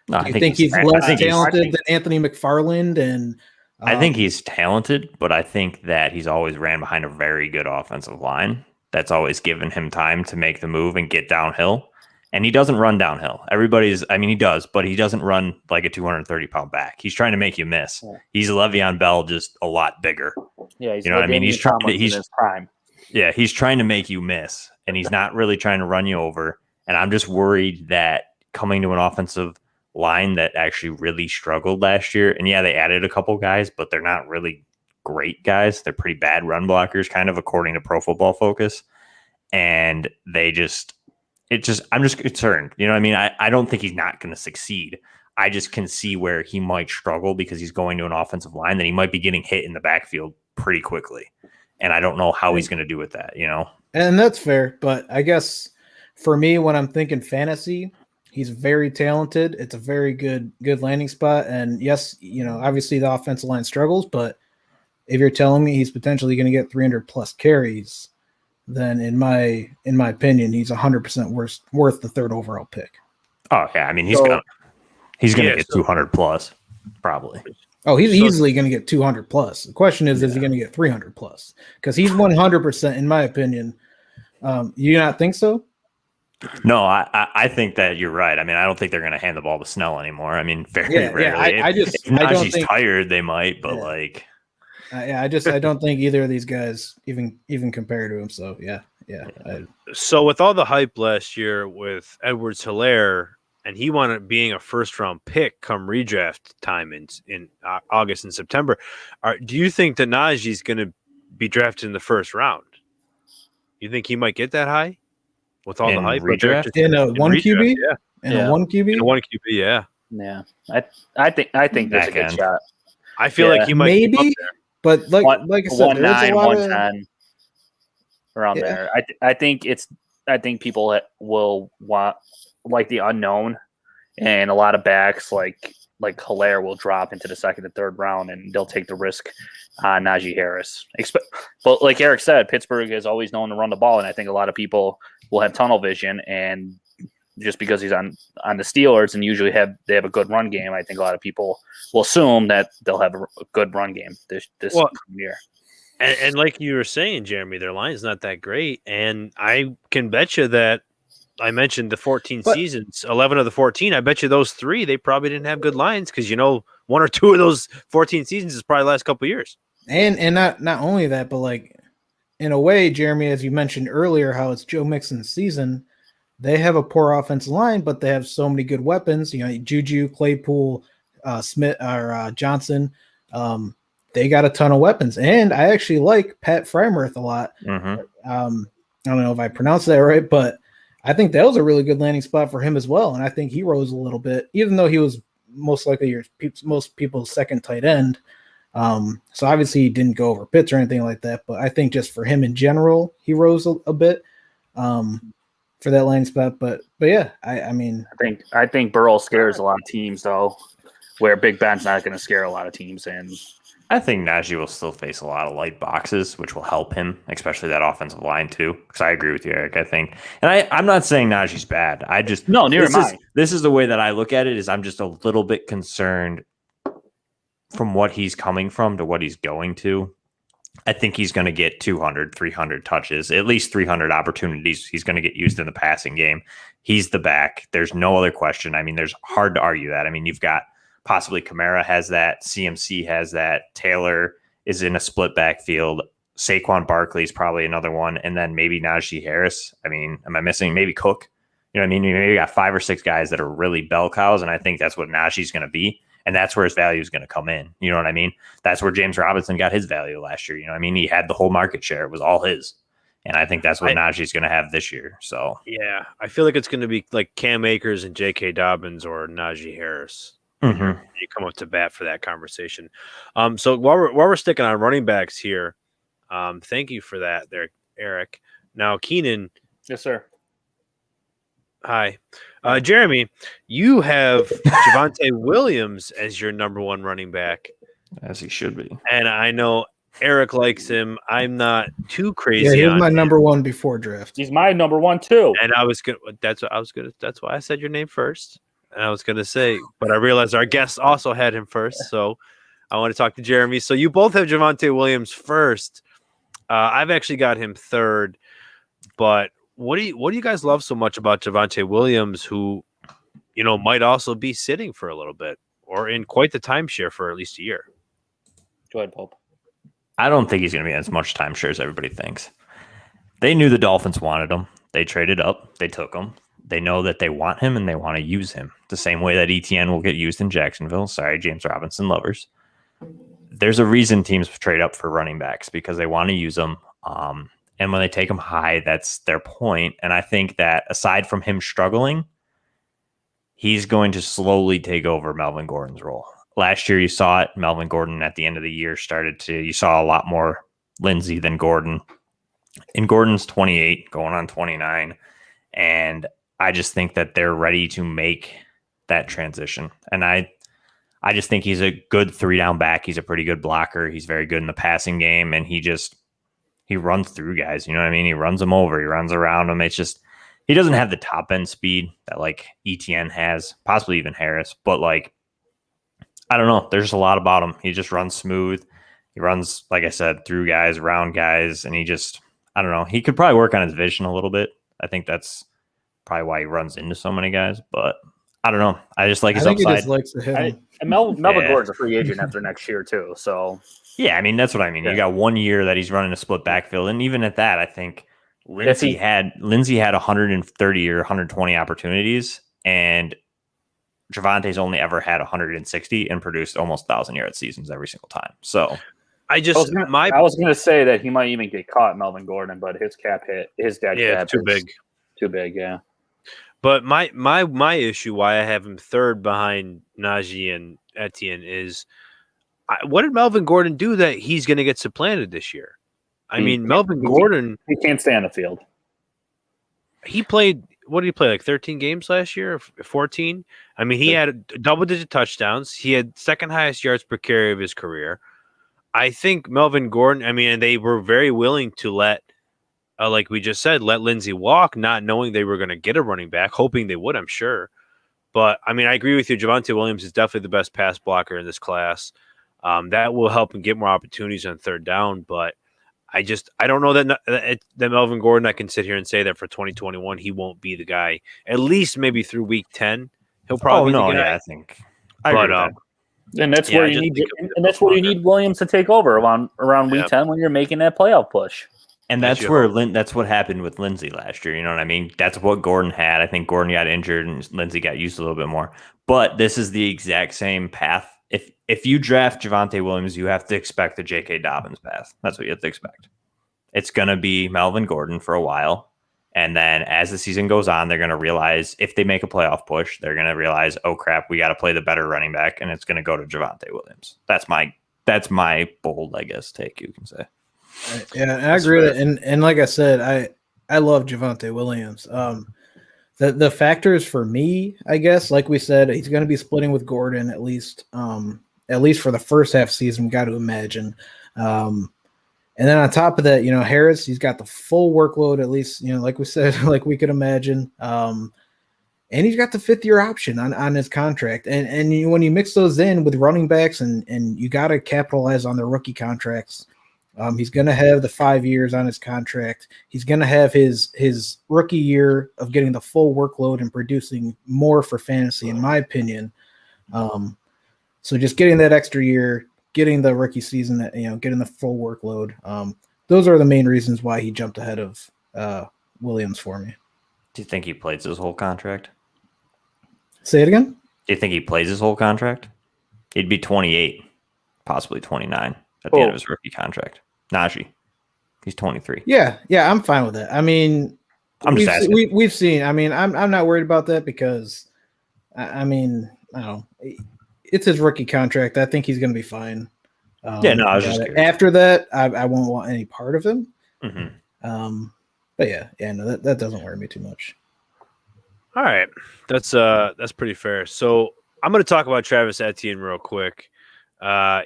No, do you think he's less talented than Anthony McFarland? And I think he's talented, but I think that he's always ran behind a very good offensive line. That's always given him time to make the move and get downhill. And he doesn't run downhill. He does, but he doesn't run like a 230-pound back. He's trying to make you miss. Yeah. He's Le'Veon Bell, just a lot bigger. Yeah, he's He's trying to. He's in his prime. Yeah, he's trying to make you miss, and he's not really trying to run you over. And I'm just worried that coming to an offensive line that actually really struggled last year, and yeah, they added a couple guys, but they're not really great guys. They're pretty bad run blockers, kind of according to Pro Football Focus. And I'm just concerned. You know what I mean? I don't think he's not going to succeed. I just can see where he might struggle because he's going to an offensive line that he might be getting hit in the backfield pretty quickly. And I don't know how he's going to do with that, you know? And that's fair. But I guess for me, when I'm thinking fantasy, he's very talented. It's a very good landing spot. And yes, you know, obviously the offensive line struggles, but if you're telling me he's potentially going to get 300 plus carries, then in my opinion, he's 100% worth the third overall pick. Oh yeah. I mean, he's going to get 200 plus probably. Oh, he's easily going to get 200 plus. The question is he going to get 300 plus? Because he's 100%, in my opinion. You not think so? No, I think that you're right. I mean, I don't think they're going to hand the ball to Snell anymore. I mean, very rarely. Yeah, if Najee's tired, they might, but I don't think either of these guys even compare to him. So yeah. So with all the hype last year with Edwards-Helaire, and he wound up being a first-round pick come redraft time in August and September. Do you think that Najee's going to be drafted in the first round? You think he might get that high with all the hype? Redraft? In a one QB? Yeah. In a one QB? In a one QB, yeah. Yeah. I think there's a good shot. I feel like he might maybe, be but like I said, 1-9, 110 around there. I think people will want like the unknown, and a lot of backs like Helaire will drop into the second and third round, and they'll take the risk on Najee Harris. But like Eric said, Pittsburgh is always known to run the ball, and I think a lot of people will have tunnel vision, and just because he's on the Steelers and usually they have a good run game, I think a lot of people will assume that they'll have a good run game this year. And like you were saying, Jeremy, their line's not that great, and I can bet you that I mentioned the 14 seasons, 11 of the 14. I bet you those 3, they probably didn't have good lines because, you know, 1 or 2 of those 14 seasons is probably the last couple of years. And not only that, but like in a way, Jeremy, as you mentioned earlier, how it's Joe Mixon's season, they have a poor offensive line, but they have so many good weapons. You know, Juju, Claypool, Smith, or Johnson. They got a ton of weapons. And I actually like Pat Freiermuth a lot. Mm-hmm. I don't know if I pronounced that right, but I think that was a really good landing spot for him as well. And I think he rose a little bit, even though he was most likely most people's second tight end. So obviously he didn't go over Pitts or anything like that. But I think just for him in general, he rose a bit for that landing spot. But yeah, I think Burrow scares a lot of teams though, where Big Ben's not going to scare a lot of teams. And I think Najee will still face a lot of light boxes, which will help him, especially that offensive line too. Because I agree with you, Eric. I think, and I'm not saying Najee's bad. I just this is the way that I look at it. Is I'm just a little bit concerned from what he's coming from to what he's going to. I think he's going to get 200, 300 touches, at least 300 opportunities. He's going to get used in the passing game. He's the back. There's no other question. I mean, there's hard to argue that. I mean, you've got. Possibly Kamara has that. CMC has that. Taylor is in a split backfield. Saquon Barkley is probably another one. And then maybe Najee Harris. I mean, am I missing maybe Cook? You know what I mean? You maybe got 5 or 6 guys that are really bell cows. And I think that's what Najee's going to be. And that's where his value is going to come in. You know what I mean? That's where James Robinson got his value last year. You know what I mean? He had the whole market share. It was all his. And I think that's what Najee's going to have this year. So yeah, I feel like it's going to be like Cam Akers and J.K. Dobbins or Najee Harris. Mm-hmm. You come up to bat for that conversation. So while we're sticking on running backs here, thank you for that there, Eric. Now, Keenan. Yes, sir. Hi. Jeremy, you have Javonte Williams as your number 1 running back. As he should be. And I know Eric likes him. I'm not too crazy. Yeah, he's my number 1 before draft. He's my number 1 too. And that's why I said your name first. And I was going to say, but I realized our guest also had him first. So I want to talk to Jeremy. So you both have Javonte Williams first. I've actually got him third. But what do you guys love so much about Javonte Williams, who, you know, might also be sitting for a little bit or in quite the timeshare for at least a year? Go ahead, Pope. I don't think he's going to be as much timeshare as everybody thinks. They knew the Dolphins wanted him. They traded up. They took him. They know that they want him and they want to use him the same way that ETN will get used in Jacksonville. Sorry, James Robinson lovers. There's a reason teams trade up for running backs because they want to use them. And when they take them high, that's their point. And I think that aside from him struggling, he's going to slowly take over Melvin Gordon's role. Last year, you saw it. Melvin Gordon at the end of the year you saw a lot more Lindsey than Gordon. And Gordon's 28, going on 29. And I just think that they're ready to make that transition. And I just think he's a good 3-down back. He's a pretty good blocker. He's very good in the passing game. And he runs through guys. You know what I mean? He runs them over. He runs around them. It's just, he doesn't have the top end speed that like ETN has, possibly even Harris. But like, I don't know. There's just a lot about him. He just runs smooth. He runs, like I said, through guys, around guys. And I don't know. He could probably work on his vision a little bit. I think that's probably why he runs into so many guys. But I don't know. I just like his upside. He just likes to hit him. And Melvin Gordon's a free agent after next year too. So yeah, I mean that's what I mean. Yeah. You got 1 year that he's running a split backfield, and even at that, I think Lindsey had 130 or 120 opportunities, and Javante's only ever had 160 and produced almost 1,000-yard seasons every single time. So I was going to say that he might even get caught, Melvin Gordon, but his cap hit, his dead cap too big. Too big, yeah. But my issue why I have him third behind Najee and Etienne is what did Melvin Gordon do that he's going to get supplanted this year? I mean, Melvin Gordon, he can't stay on the field. He played, what did he play, like 13 games last year, 14? I mean, he had double-digit touchdowns. He had second highest yards per carry of his career. I think Melvin Gordon, I mean, they were very willing to let, like we just said, let Lindsey walk, not knowing they were going to get a running back, hoping they would, I'm sure. But, I mean, I agree with you. Javonte Williams is definitely the best pass blocker in this class. That will help him get more opportunities on third down. But I don't know that Melvin Gordon, I can sit here and say that for 2021, he won't be the guy. At least maybe through week 10, he'll probably be the guy. Yeah, I think. And that's where you need Williams to take over around week 10 when you're making that playoff push. And that's what happened with Lindsey last year. You know what I mean? That's what Gordon had. I think Gordon got injured and Lindsey got used a little bit more. But this is the exact same path. If you draft Javonte Williams, you have to expect the J.K. Dobbins path. That's what you have to expect. It's going to be Melvin Gordon for a while. And then as the season goes on, they're going to realize if they make a playoff push, they're going to realize, oh, crap, we got to play the better running back. And it's going to go to Javonte Williams. That's my bold, I guess, take, you can say. Yeah, I agree with it. And like I said, I love Javonte Williams. The factors for me, I guess, like we said, he's going to be splitting with Gordon at least for the first half season. We got to imagine, and then on top of that, Harris, he's got the full workload at least, like we said, like we could imagine, and he's got the 5th-year option on his contract, and when you mix those in with running backs, and you got to capitalize on their rookie contracts. He's going to have the 5 years on his contract. He's going to have his rookie year of getting the full workload and producing more for fantasy, in my opinion. So just getting that extra year, getting the rookie season, getting the full workload. Those are the main reasons why he jumped ahead of Williams for me. Do you think he plays his whole contract? Say it again? Do you think he plays his whole contract? He'd be 28, possibly 29 at the end of his rookie contract. Najee, he's 23. Yeah, I'm fine with that. I mean, I'm just asking. We've seen. I mean, I'm not worried about that because, I don't know, it's his rookie contract. I think he's going to be fine. I was just curious. After that, I won't want any part of him. Mm-hmm. But no, that doesn't worry me too much. All right, that's pretty fair. So I'm going to talk about Travis Etienne real quick.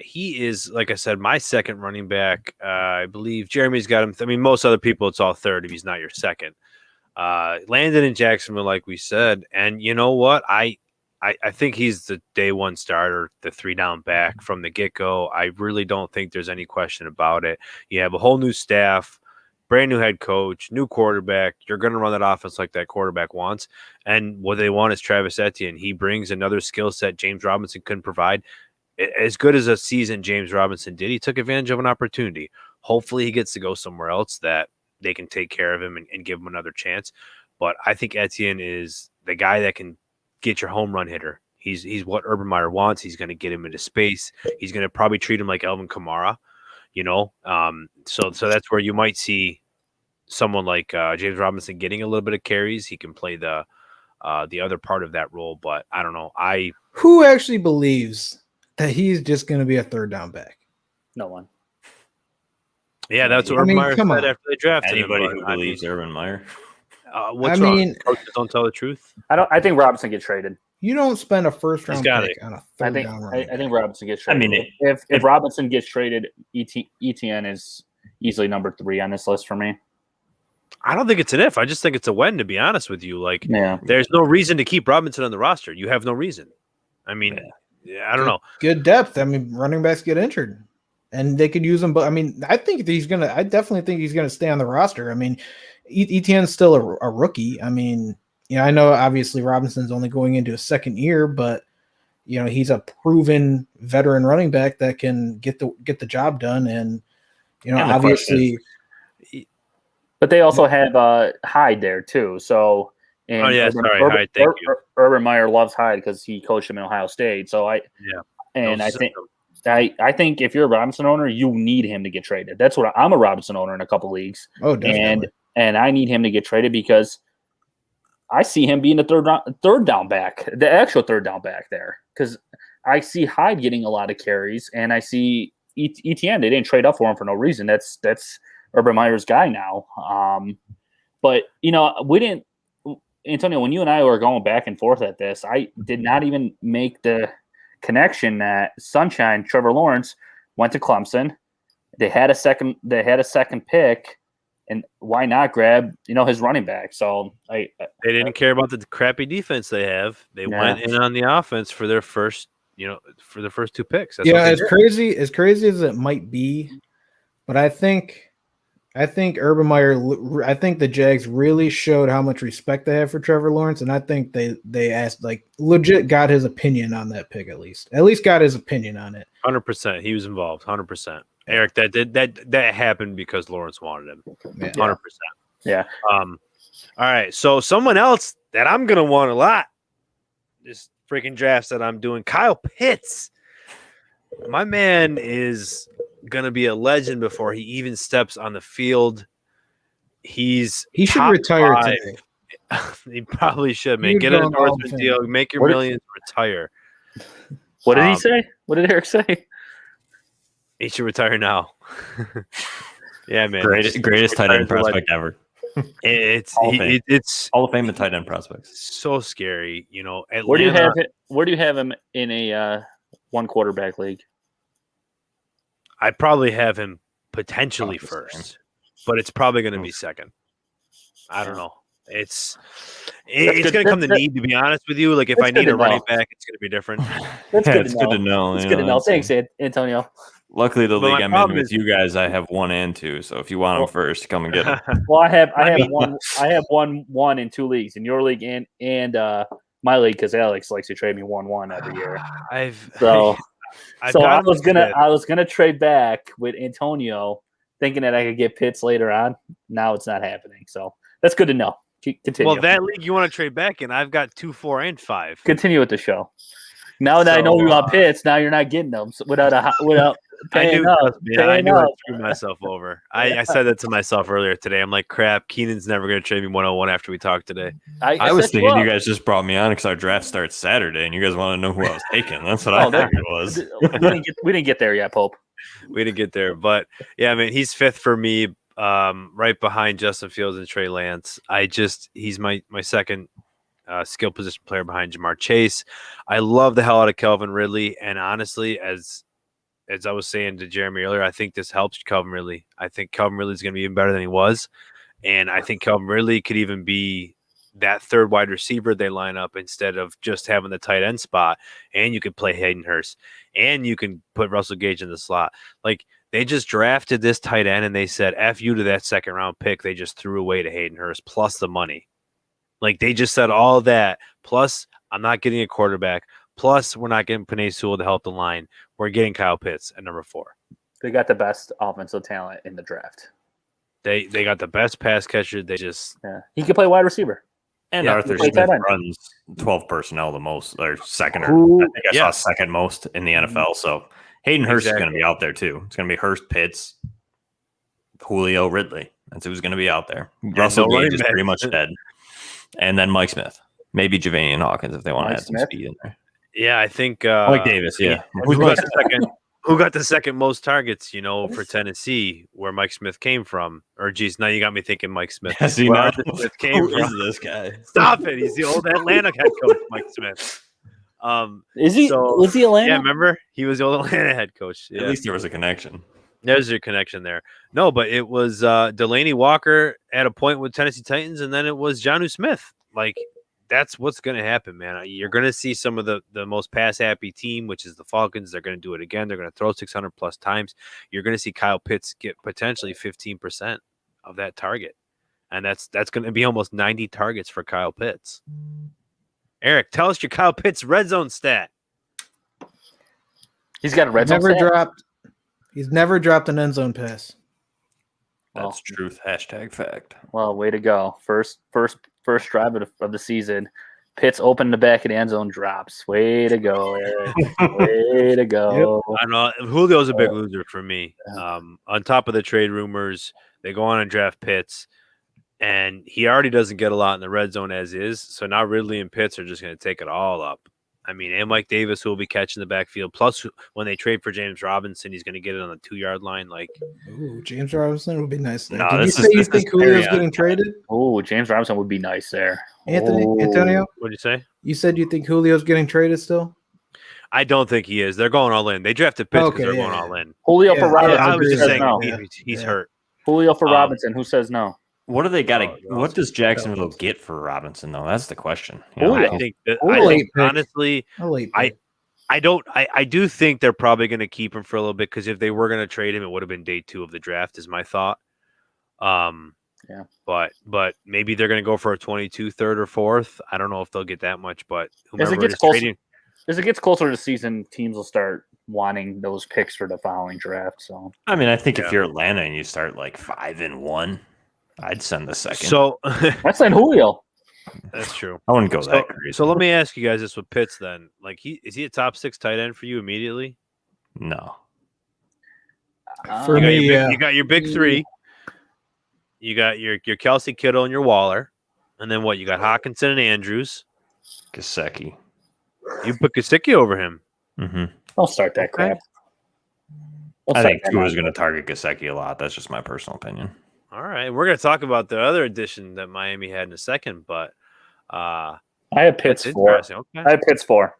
He is, like I said, my second running back. I believe Jeremy's got him. I mean, most other people, it's all third if he's not your second. Landed in Jacksonville, like we said. And you know what? I think he's the day one starter, the 3-down back from the get-go. I really don't think there's any question about it. You have a whole new staff, brand new head coach, new quarterback. You're going to run that offense like that quarterback wants. And what they want is Travis Etienne. He brings another skill set James Robinson couldn't provide. As good as a season James Robinson did, he took advantage of an opportunity. Hopefully he gets to go somewhere else that they can take care of him and give him another chance. But I think Etienne is the guy that can get your home run hitter. He's what Urban Meyer wants. He's going to get him into space. He's going to probably treat him like Alvin Kamara, So that's where you might see someone like James Robinson getting a little bit of carries. He can play the other part of that role. But I don't know. Who actually believes that he's just going to be a third down back? No one. Yeah, that's what Urban Meyer said after they drafted anybody him. Who believes Urban Meyer. What's wrong? Coaches don't tell the truth. I think Robinson gets traded. You don't spend a first round pick on a third down running I think Robinson gets traded. I mean, if Robinson gets traded, ETN is easily number 3 on this list for me. I don't think it's an if. I just think it's a when, to be honest with you. There's no reason to keep Robinson on the roster. You have no reason. I mean, I don't know. Good depth. I mean, running backs get injured, and they could use him. But I mean, I definitely think he's gonna stay on the roster. I mean, ETN's still a rookie. I mean, I know obviously Robinson's only going into his second year, but he's a proven veteran running back that can get the job done. And obviously. But they also have Hyde there too. So, Hyde. Thank you. Urban Meyer loves Hyde because he coached him in Ohio State. So I think if you're a Robinson owner, you need him to get traded. That's what I'm a Robinson owner in a couple leagues. Oh, definitely. And I need him to get traded because I see him being the third down back, the actual third down back there. Because I see Hyde getting a lot of carries, and I see ETN. They didn't trade up for him for no reason. That's Urban Meyer's guy now. But we didn't. Antonio, when you and I were going back and forth at this, I did not even make the connection that Sunshine Trevor Lawrence went to Clemson. They had a second pick, and why not grab his running back? So they didn't care about the crappy defense they have. They went in on the offense for their first 2 picks. That's as crazy as it might be, but I think Urban Meyer, I think the Jags really showed how much respect they have for Trevor Lawrence, and I think they asked, legit got his opinion on that pick at least got his opinion on it. 100%. He was involved. 100%. Eric, that happened because Lawrence wanted him. 100%. Yeah. All right. So someone else that I'm gonna want a lot, this freaking drafts that I'm doing, Kyle Pitts. My man is going to be a legend before he even steps on the field. He should retire today. He probably should, man. Get an endorsement deal, make your millions, retire. What did he say? What did Eric say? He should retire now. Yeah, man. Greatest tight end prospect ever. It's Hall of Fame and tight end prospects. So scary, Atlanta, Where do you have him in a one quarterback league? I'd probably have him potentially first, but it's probably going to be second. I don't know. It's going to come to need, to be honest with you. If I need a running back, it's going to be different. That's good it's good to know. It's good to know. Thanks, Antonio. Luckily, the league I'm in with you guys, I have 1 and 2. So if you want them first, come and get them. Well, I have one in 2 leagues, in your league and my league, because Alex likes to trade me 1-1 every year. I was gonna trade back with Antonio, thinking that I could get Pitts later on. Now it's not happening. So that's good to know. Continue. Well, that league you want to trade back in, I've got 2, 4, and 5. Continue with the show. Now that I know we want Pitts, now you're not getting them without paying up. I knew I screwed myself over. I said that to myself earlier today. I'm like, crap, Keenan's never going to trade me 101 after we talked today. I was thinking you guys just brought me on because our draft starts Saturday, and you guys want to know who I was taking. That's what I figured it was. We didn't get there yet, Pope. We didn't get there. But, yeah, I mean, he's 5th for me, right behind Justin Fields and Trey Lance. He's my second skill position player behind Jamar Chase. I love the hell out of Calvin Ridley, and honestly, as I was saying to Jeremy earlier, I think this helps Calvin Ridley. I think Calvin Ridley is going to be even better than he was, and I think Calvin Ridley could even be that third wide receiver they line up instead of just having the tight end spot. And you could play Hayden Hurst, and you can put Russell Gage in the slot. They just drafted this tight end, and they said F you to that second round pick. They just threw away to Hayden Hurst plus the money. They just said all that, plus I'm not getting a quarterback, plus we're not getting Penei Sewell to help the line. We're getting Kyle Pitts at number 4. They got the best offensive talent in the draft. They got the best pass catcher. They just he could play wide receiver. And Yeah, Arthur play Smith tight end. runs 12 personnel the most, or second, Who- I think I saw second most in the NFL. So Hayden Hurst is going to be out there too. It's going to be Hurst, Pitts, Julio, Ridley. That's who's going to be out there. Russell no Gage is running pretty backs. much dead. And then Mike Smith. Maybe Javanian Hawkins if they want to Mike add some Smith? speed in there. yeah. I think Mike Davis, yeah. Who got the second most targets? For Tennessee, where Mike Smith came from. Or geez, now you got me thinking Mike Smith. Has he Where not? Arthur Smith came Who from. is this guy? Stop it! He's the old Atlanta head coach, Mike Smith. Is he? So- Was he Atlanta? Yeah, remember he was the old Atlanta head coach. Yeah. At least there was a connection. There's your connection there. No, but it was Delaney Walker at a point with Tennessee Titans, and then it was Jonnu Smith. Like, that's what's going to happen, man. You're going to see some of the most pass-happy team, which is the Falcons. They're going to do it again. They're going to throw 600-plus times. You're going to see Kyle Pitts get potentially 15% of that target, and that's going to be almost 90 targets for Kyle Pitts. Eric, tell us your Kyle Pitts red zone stat. He's got a red zone. Never stat? dropped. He's never dropped an end zone pass. That's truth. #fact. Well, way to go. First drive of the season. Pitts open the back of the end zone, drops. Way to go, Eric. Way to go. I don't know. Julio's a big loser for me. On top of the trade rumors, they go on and draft Pitts, and he already doesn't get a lot in the red zone as is. So now Ridley and Pitts are just going to take it all up. I mean, and Mike Davis, who will be catching the backfield. Plus, when they trade for James Robinson, he's going to get it on the 2-yard line. Like, Ooh, James Robinson would be nice there. No, Did you this say is- you this think is Julio's Perrion. getting traded? Oh, James Robinson would be nice there. Antonio? what do you say? You said you think Julio's getting traded still? I don't think he is. They're going all in. They drafted Pitts because Okay, they're yeah, going yeah. all in. Julio Yeah, for yeah, Robinson. I I was who just says saying no? he's Yeah. hurt. Julio for Um, Robinson. Who says no? What do they got? Oh, you're What awesome. does Jacksonville get for Robinson, though? That's the question. Julio. I think that, Julio. I think Pick. honestly, A late I- pick. I do think they're probably going to keep him for a little bit because if they were going to trade him, it would have been day 2 of the draft, is my thought. Yeah. But maybe they're going to go for a 22 third or fourth. I don't know if they'll get that much, but As whomever it gets is closer, trading, as it gets closer to the season, teams will start wanting those picks for the following draft. So I mean, I think Yeah. if you're Atlanta and you start like 5-1, I'd send the second. so that's like Julio. that's true. I wouldn't go So, that crazy. so let me ask you guys this with Pitts then. Like, is he a top 6 tight end for you immediately? No. For You got, me, your yeah. big, you got your big 3. You got your Kelsey Kittle and your Waller. And then what? You got Hawkinson and Andrews. Gesicki. You put Gesicki over him. Mm-hmm. Don't start that Okay. crap. Don't I start think that Tua's crap. going to target Gesicki a lot. That's just my personal opinion. All right. We're going to talk about the other addition that Miami had in a second, but I have Pitts it's 4. interesting. I Okay. have Pitts 4.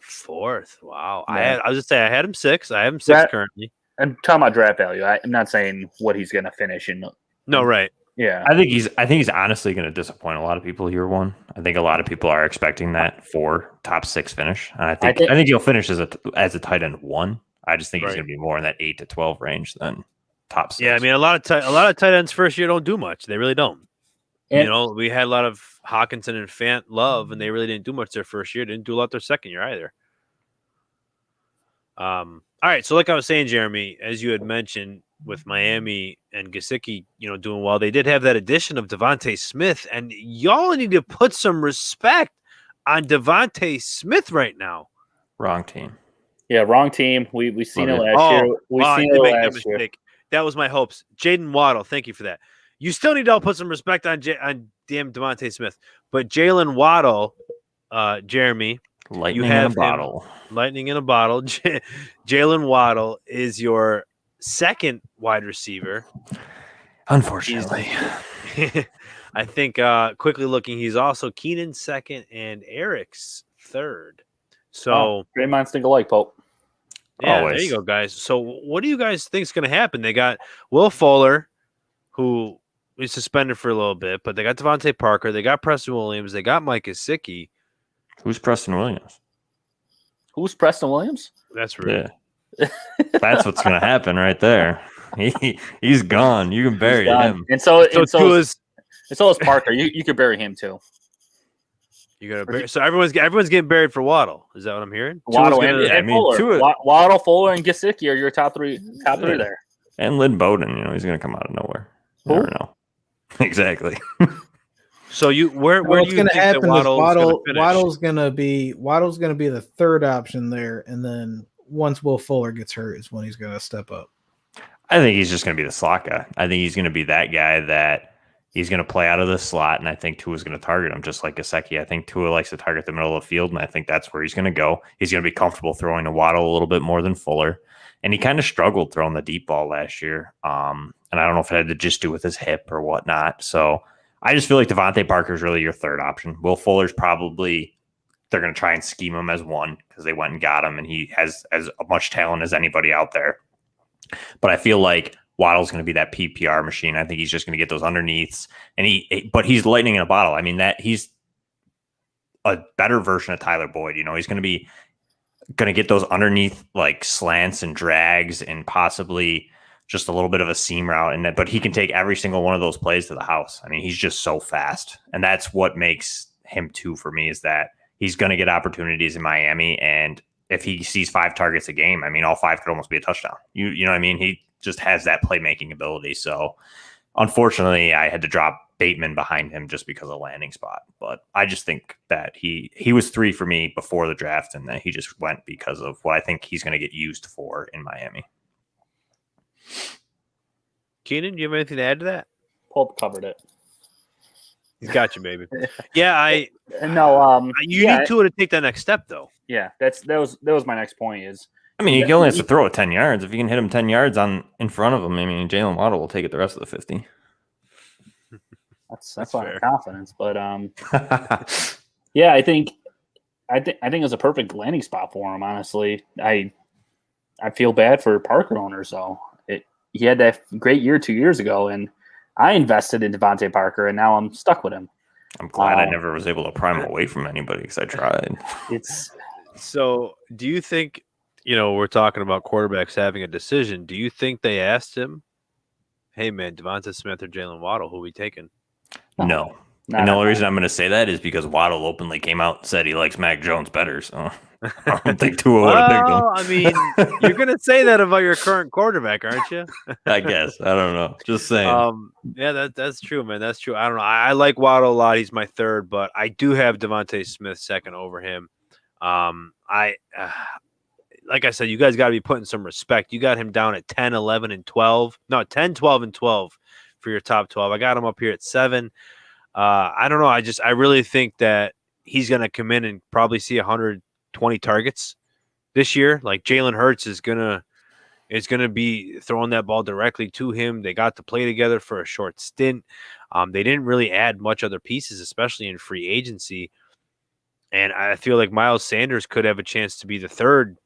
4th. Wow. Yeah. I was just say I had him 6. I have him 6 That- currently. And talking about draft value, I'm not saying what he's going to finish in. No, right. Yeah. I think he's honestly going to disappoint a lot of people year 1. I think a lot of people are expecting that for top 6 finish. And I think he'll finish as a tight end 1. I just think he's Right. going to be more in that 8 to 12 range than top 6. Yeah, I mean a lot of tight ends first year don't do much. They really don't. And- We had a lot of Hawkinson and Fant love, and they really didn't do much their first year. Didn't do a lot their second year either. All right, so like I was saying, Jeremy, as you had mentioned with Miami and Gesicki, doing well, they did have that addition of Devontae Smith, and y'all need to put some respect on Devontae Smith right now. Wrong team. Yeah, wrong team. We seen it Okay. last year. We I seen did it make that last year. mistake. That was my hopes. Jaden Waddle, thank you for that. You still need to put some respect on damn Devontae Smith, but Jalen Waddle, Jeremy, Lightning have in a him. bottle. lightning in a bottle. Jalen Waddle is your second wide receiver. Unfortunately. I think quickly looking, he's also Keenan's second and Eric's third. So Great minds think alike, Pope. yeah, Always. there you go, guys. So what do you guys think is going to happen? They got Will Fuller, who is suspended for a little bit, but they got Devontae Parker, they got Preston Williams, they got Mike Gesicki. Who's Preston Williams? Who's Preston Williams? That's rude. Yeah. That's what's going to happen right there. He's gone. You can bury him. And so Tua's, is Parker. You could bury him too. you got to so everyone's getting buried for Waddle. Is that what I'm hearing? Waddle Tua's and, gonna- and I mean, Fuller. Tua- Waddle, Fuller, and Gesicki are your top three Yeah. there. And Lynn Bowden, he's going to come out of nowhere. Never know. Exactly. So where do What's you going think to happen that is Waddle's going to be the third option there, and then once Will Fuller gets hurt is when he's going to step up. I think he's just going to be the slot guy. I think he's going to be that guy that he's going to play out of the slot, and I think Tua's going to target him just like Gesicki. I think Tua likes to target the middle of the field, and I think that's where he's going to go. He's going to be comfortable throwing to Waddle a little bit more than Fuller, and he kind of struggled throwing the deep ball last year. And I don't know if it had to just do with his hip or whatnot. So I just feel like Devontae Parker is really your third option. Will Fuller's probably they're going to try and scheme him as one because they went and got him, and he has as much talent as anybody out there. But I feel like Waddle's going to be that PPR machine. I think he's just going to get those underneaths, but he's lightning in a bottle. I mean, that he's a better version of Tyler Boyd. He's going to get those underneath like slants and drags and possibly just a little bit of a seam route. But he can take every single one of those plays to the house. I mean, he's just so fast, and that's what makes him 2 for me. Is that he's going to get opportunities in Miami, and if he sees 5 targets a game, I mean, all 5 could almost be a touchdown. You know what I mean? He just has that playmaking ability. So unfortunately, I had to drop Bateman behind him just because of landing spot. But I just think that he was 3 for me before the draft, and that he just went because of what I think he's going to get used for in Miami. Keenan, do you have anything to add to that? Pulp covered it. He's got you, baby. Yeah, no. You need Tua to take that next step, though. Yeah, that was my next point. Is I mean, he only has to throw it 10 yards. If you can hit him 10 yards in front of him, I mean, Jalen Waddle will take it the rest of the 50. That's why I'm confidence. But yeah, I think it's a perfect landing spot for him. Honestly, I feel bad for Parker owners though. He had that great year 2 years ago, and I invested in Devontae Parker, and now I'm stuck with him. I'm glad I never was able to pry him away from anybody because I tried. So do you think, we're talking about quarterbacks having a decision. Do you think they asked him, hey, man, Devonta Smith or Jalen Waddle, who are we taking? No. And the only reason I'm going to say that is because Waddle openly came out and said he likes Mac Jones better. So I don't think Tua would have picked him. I mean, you're going to say that about your current quarterback, aren't you? I guess. I don't know. Just saying. Yeah, that's true, man. That's true. I don't know. I like Waddle a lot. He's my third, but I do have Devontae Smith second over him. Like I said, you guys got to be putting some respect. You got him down at 10, 11, and 12. No, 10, 12, and 12 for your top 12. I got him up here at 7. I don't know. I really think that he's going to come in and probably see 120 targets this year. Like Jalen Hurts is going to be throwing that ball directly to him. They got to play together for a short stint. They didn't really add much other pieces, especially in free agency. And I feel like Miles Sanders could have a chance to be the third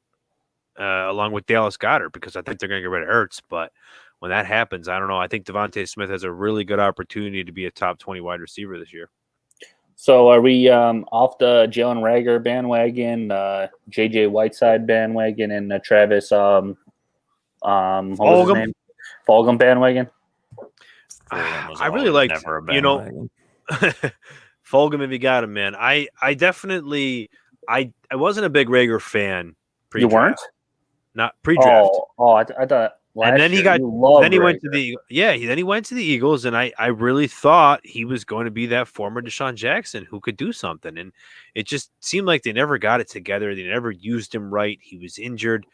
along with Dallas Goedert, because I think they're going to get rid of Ertz. But when that happens, I don't know. I think Devontae Smith has a really good opportunity to be a top 20 wide receiver this year. So are we off the Jalen Reagor bandwagon, JJ Whiteside bandwagon, and Travis what was his name? Fulgham bandwagon? I really liked, Fulgham if you got him, man. I definitely I wasn't a big Reagor fan pre-draft. You weren't? Not pre-draft. I thought. And then he went to the Eagles, and I really thought he was going to be that former Deshaun Jackson who could do something, and it just seemed like they never got it together. They never used him right. He was injured,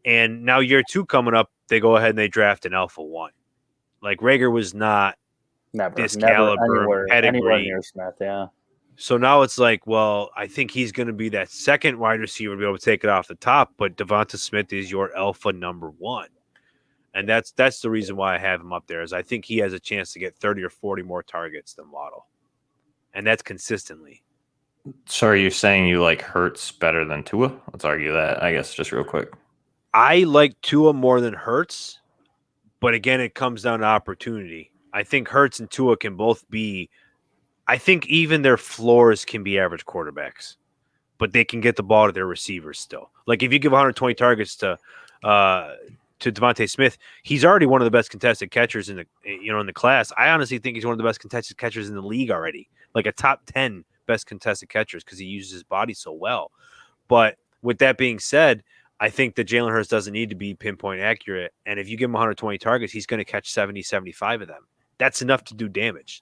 and now year 2 coming up, they go ahead and they draft an Alpha 1. Like Reagor was not this caliber pedigree. Near Smith, yeah. So now it's like, well, I think he's going to be that second wide receiver to be able to take it off the top, but Devonta Smith is your alpha number 1. And that's the reason why I have him up there, is I think he has a chance to get 30 or 40 more targets than Waddle. And that's consistently. So are you saying you like Hurts better than Tua? Let's argue that, I guess, just real quick. I like Tua more than Hurts, but again, it comes down to opportunity. I think Hurts and Tua can both be, I think even their floors can be average quarterbacks, but they can get the ball to their receivers still. Like if you give 120 targets to Devontae Smith, he's already one of the best contested catchers in the class. I honestly think he's one of the best contested catchers in the league already, like a top 10 best contested catchers, because he uses his body so well. But with that being said, I think that Jalen Hurts doesn't need to be pinpoint accurate. And if you give him 120 targets, he's going to catch 70, 75 of them. that's enough to do damage.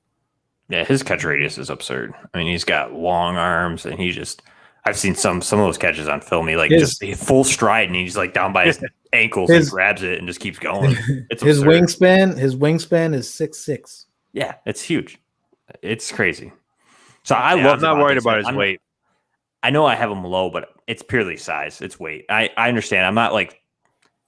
Yeah, his catch radius is absurd. I mean, he's got long arms, and I've seen some of those catches on film. He just full stride, and he's like down by his ankles and grabs it and just keeps going. It's his absurd. wingspan is 6'6". Yeah, it's huge. It's crazy. So I'm not worried about his weight. I know I have him low, but it's purely size. It's weight. I understand. I'm not like,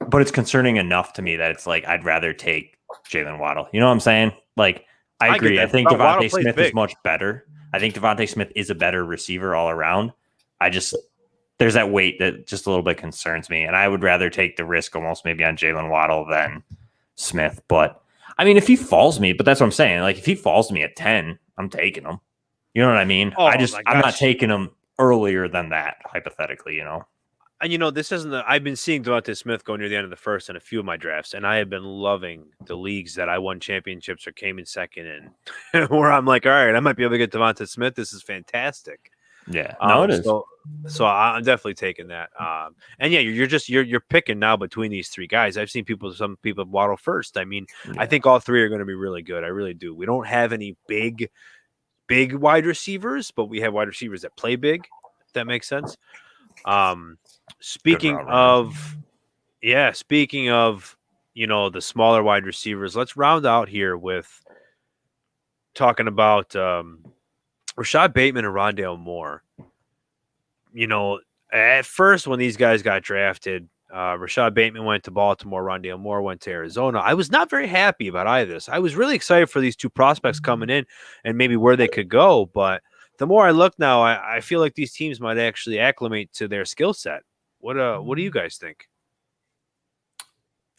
but it's concerning enough to me that it's like I'd rather take Jalen Waddle. You know what I'm saying? Like, I agree. I think Devontae Smith is much better. I think Devontae Smith is a better receiver all around. There's that weight that just a little bit concerns me, and I would rather take the risk almost maybe on Jalen Waddle than Smith. But I mean, if he falls me, but that's what I'm saying. Like, if he falls to me at 10, I'm taking him. You know what I mean? Oh, I'm not taking him earlier than that, hypothetically, you know. And this isn't I've been seeing Devontae Smith go near the end of the first in a few of my drafts, and I have been loving the leagues that I won championships or came in second in, where I'm like, all right, I might be able to get Devontae Smith. This is fantastic. Yeah, no, it is. So I'm definitely taking that. And yeah, you're picking now between these three guys. I've seen some people Waddle first. I mean, I think all three are going to be really good. I really do. We don't have any big wide receivers, but we have wide receivers that play big. If that makes sense. Speaking of, the smaller wide receivers, let's round out here with talking about Rashad Bateman and Rondale Moore. At first when these guys got drafted, Rashad Bateman went to Baltimore, Rondale Moore went to Arizona. I was not very happy about either of this. I was really excited for these two prospects coming in and maybe where they could go, but the more I look now, I feel like these teams might actually acclimate to their skill set. What do you guys think?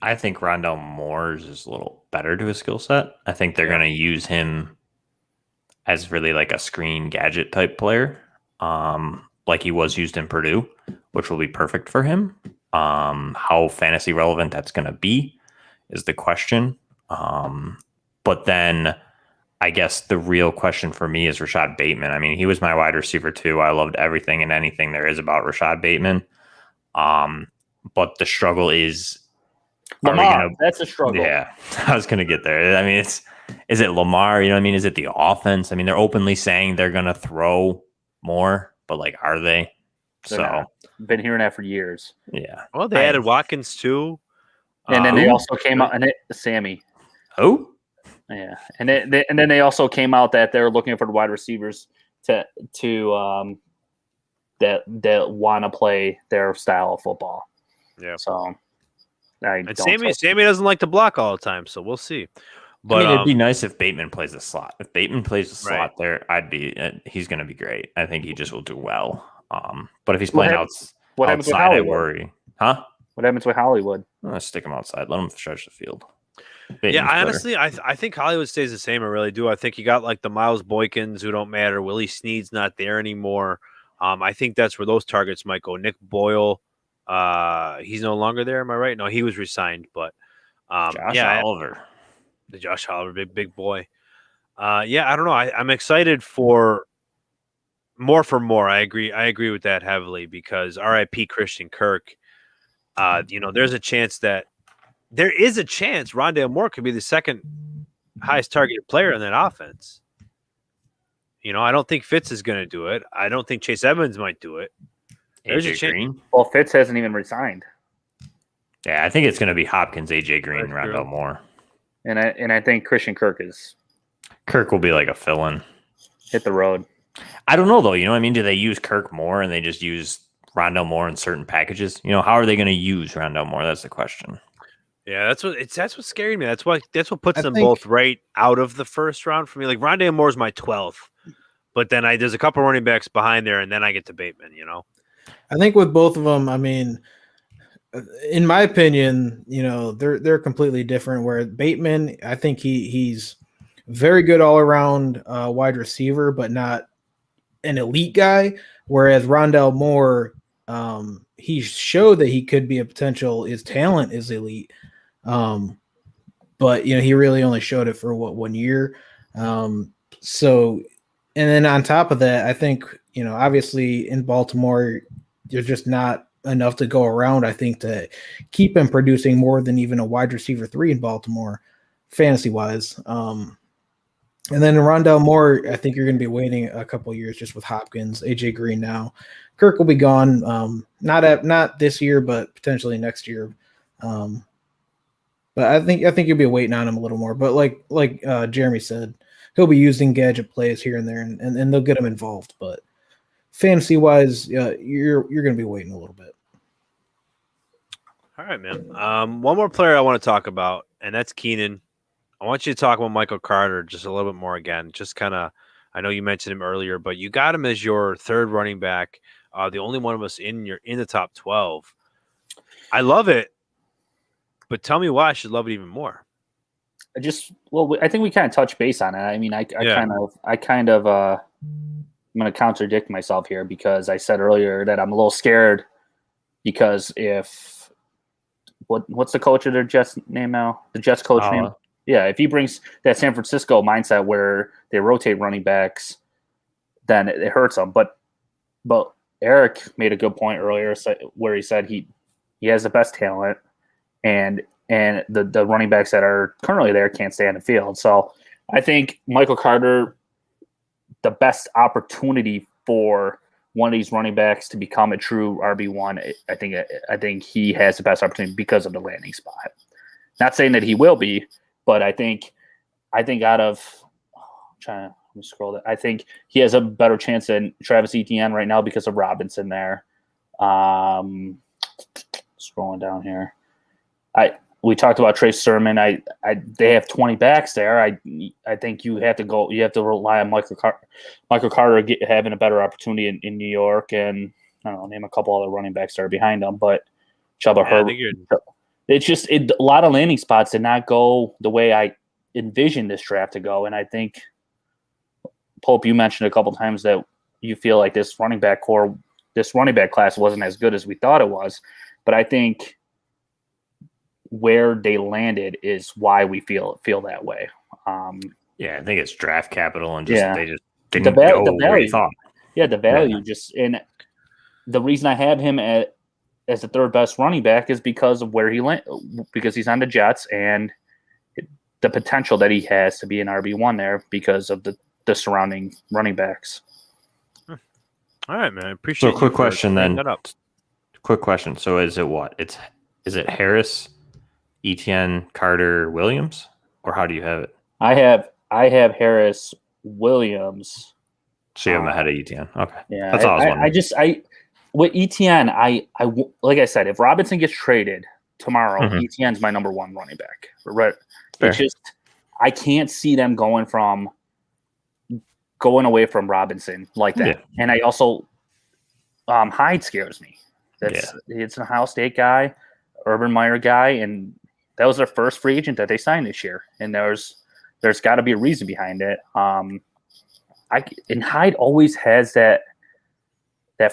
I think Rondale Moore is just a little better to his skill set. I think they're going to use him as really like a screen gadget type player, like he was used in Purdue, which will be perfect for him. How fantasy relevant that's going to be is the question. But then I guess the real question for me is Rashad Bateman. I mean, he was my wide receiver too. I loved everything and anything there is about Rashad Bateman. But the struggle is Lamar. That's a struggle. Yeah, I was going to get there. I mean, is it Lamar? You know what I mean? Is it the offense? I mean, they're openly saying they're going to throw more, but like, are they? Been hearing that for years. Yeah. Well, they added Watkins too. And then they also came out and Sammy. Who? Yeah, and then they also came out that they're looking for the wide receivers that want to play their style of football. Yeah. So, Sammy doesn't like to block all the time, so we'll see. But it'd be nice if Bateman plays the slot. If Bateman plays the slot there, he's going to be great. I think he just will do well. But if he's playing outside, I worry. Huh? What happens with Hollywood? Stick him outside. Let him stretch the field. Bateman's honestly, I think Hollywood stays the same. I really do. I think you got like the Miles Boykins who don't matter. Willie Snead's not there anymore. I think that's where those targets might go. Nick Boyle, he's no longer there. Am I right? No, he was resigned. But Oliver, the Josh Oliver, big boy. I don't know. I'm excited for more. I agree with that heavily because RIP Christian Kirk. There is a chance Rondale Moore could be the second highest targeted player in that offense. I don't think Fitz is going to do it. I don't think Chase Edmonds might do it. There's a chance. Green? Well, Fitz hasn't even resigned. Yeah, I think it's going to be Hopkins, AJ Green, Rondale Moore. And I think Christian Kirk will be like a fill-in. Hit the road. I don't know though. You know what I mean? Do they use Kirk more and they just use Rondale Moore in certain packages? How are they going to use Rondale Moore? That's the question. Yeah, that's what scared me. That's what puts them both right out of the first round for me. Like Rondale Moore's my 12th, but then there's a couple running backs behind there, and then I get to Bateman. I think with both of them, I mean, in my opinion, they're completely different. Where Bateman, I think he's very good all around wide receiver, but not an elite guy. Whereas Rondale Moore, he showed that he could be a potential. His talent is elite. But he really only showed it for 1 year. So, and then on top of that, I think, obviously in Baltimore, there's just not enough to go around, I think, to keep him producing more than even a wide receiver 3 in Baltimore, fantasy wise. And then Rondell Moore, I think you're going to be waiting a couple years just with Hopkins, AJ Green now. Kirk will be gone, not this year, but potentially next year. But I think you'll be waiting on him a little more. But like Jeremy said, he'll be using gadget plays here and there, and they'll get him involved. But fantasy wise, you're going to be waiting a little bit. All right, man. One more player I want to talk about, and that's Keenan. I want you to talk about Michael Carter just a little bit more again. Just kind of, I know you mentioned him earlier, but you got him as your third running back, the only one of us in the top 12. I love it, but tell me why I should love it even more. I think we kind of touched base on it. I mean, I'm going to contradict myself here because I said earlier that I'm a little scared because what's the coach of their Jets name now? The Jets coach name? Yeah, if he brings that San Francisco mindset where they rotate running backs, then it hurts them. But Eric made a good point earlier where he said he has the best talent, and the running backs that are currently there can't stay on the field. So I think Michael Carter, the best opportunity for one of these running backs to become a true RB1, I think he has the best opportunity because of the landing spot. Not saying that he will be, but I think out of let me scroll that. I think he has a better chance than Travis Etienne right now because of Robinson there. Scrolling down here. We talked about Trey Sermon. They have 20 backs there. I think you have to rely on Michael Carter having a better opportunity in New York, and I don't know, name a couple other running backs that are behind them, but Chuba Herbert. It's just a lot of landing spots did not go the way I envisioned this draft to go, and I think Pope, you mentioned a couple times that you feel like this running back class wasn't as good as we thought it was, but I think where they landed is why we feel that way. I think it's draft capital and they just didn't the go where value. you thought. Yeah, the value and the reason I have him as the third best running back is because of where he went, because he's on the Jets and the potential that he has to be an RB1 there because of the surrounding running backs. All right, man. I appreciate it. So quick question then. Quick question. So is it what? Is it Harris, Etienne, Carter, Williams, or how do you have it? I have Harris, Williams. So you have him ahead of Etienne. Okay. Yeah. That's all I was wondering. With Etienne, I like I said, if Robinson gets traded tomorrow, Etienne's my number one running back. Right? It's just I can't see them going away from Robinson like that. Yeah. And I also Hyde scares me. It's an Ohio State guy, Urban Meyer guy, and that was their first free agent that they signed this year. And there's got to be a reason behind it. And Hyde always has that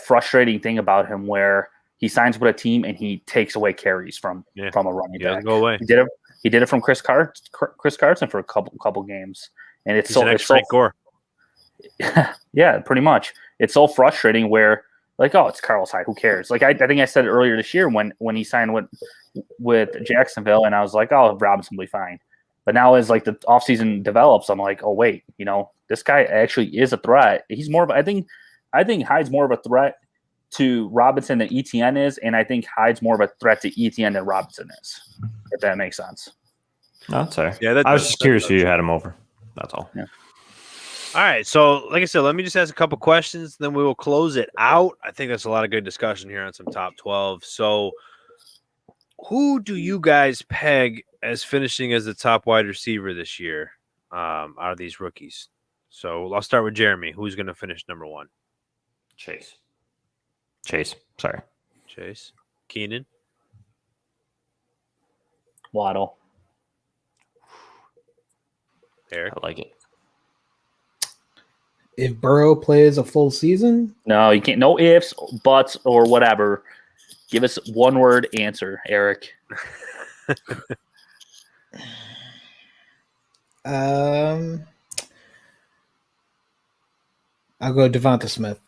frustrating thing about him where he signs with a team and he takes away carries from a running back. Go away. He did it from Chris Carson for a couple games, and it's Gore. Yeah, pretty much. It's so frustrating where it's Carlos Hyde. Who cares? I think I said it earlier this year when he signed with Jacksonville, and I was like, oh, Robinson will be fine. But now as the offseason develops, I'm like, oh wait, this guy actually is a threat. He's more of I think Hyde's more of a threat to Robinson than Etienne is, and I think Hyde's more of a threat to Etienne than Robinson is, if that makes sense. No, that's fair. Yeah, I was just curious who you had him over. That's all. Yeah. All right. So, like I said, let me just ask a couple questions, then we will close it out. I think that's a lot of good discussion here on some top 12. So, who do you guys peg as finishing as the top wide receiver this year out of these rookies? So, I'll start with Jeremy. Who's going to finish number one? Chase. Sorry. Chase. Keenan. Waddle. Eric. I like it. If Burrow plays a full season? No, you can't. No ifs, buts, or whatever. Give us one word answer, Eric. I'll go Devonta Smith.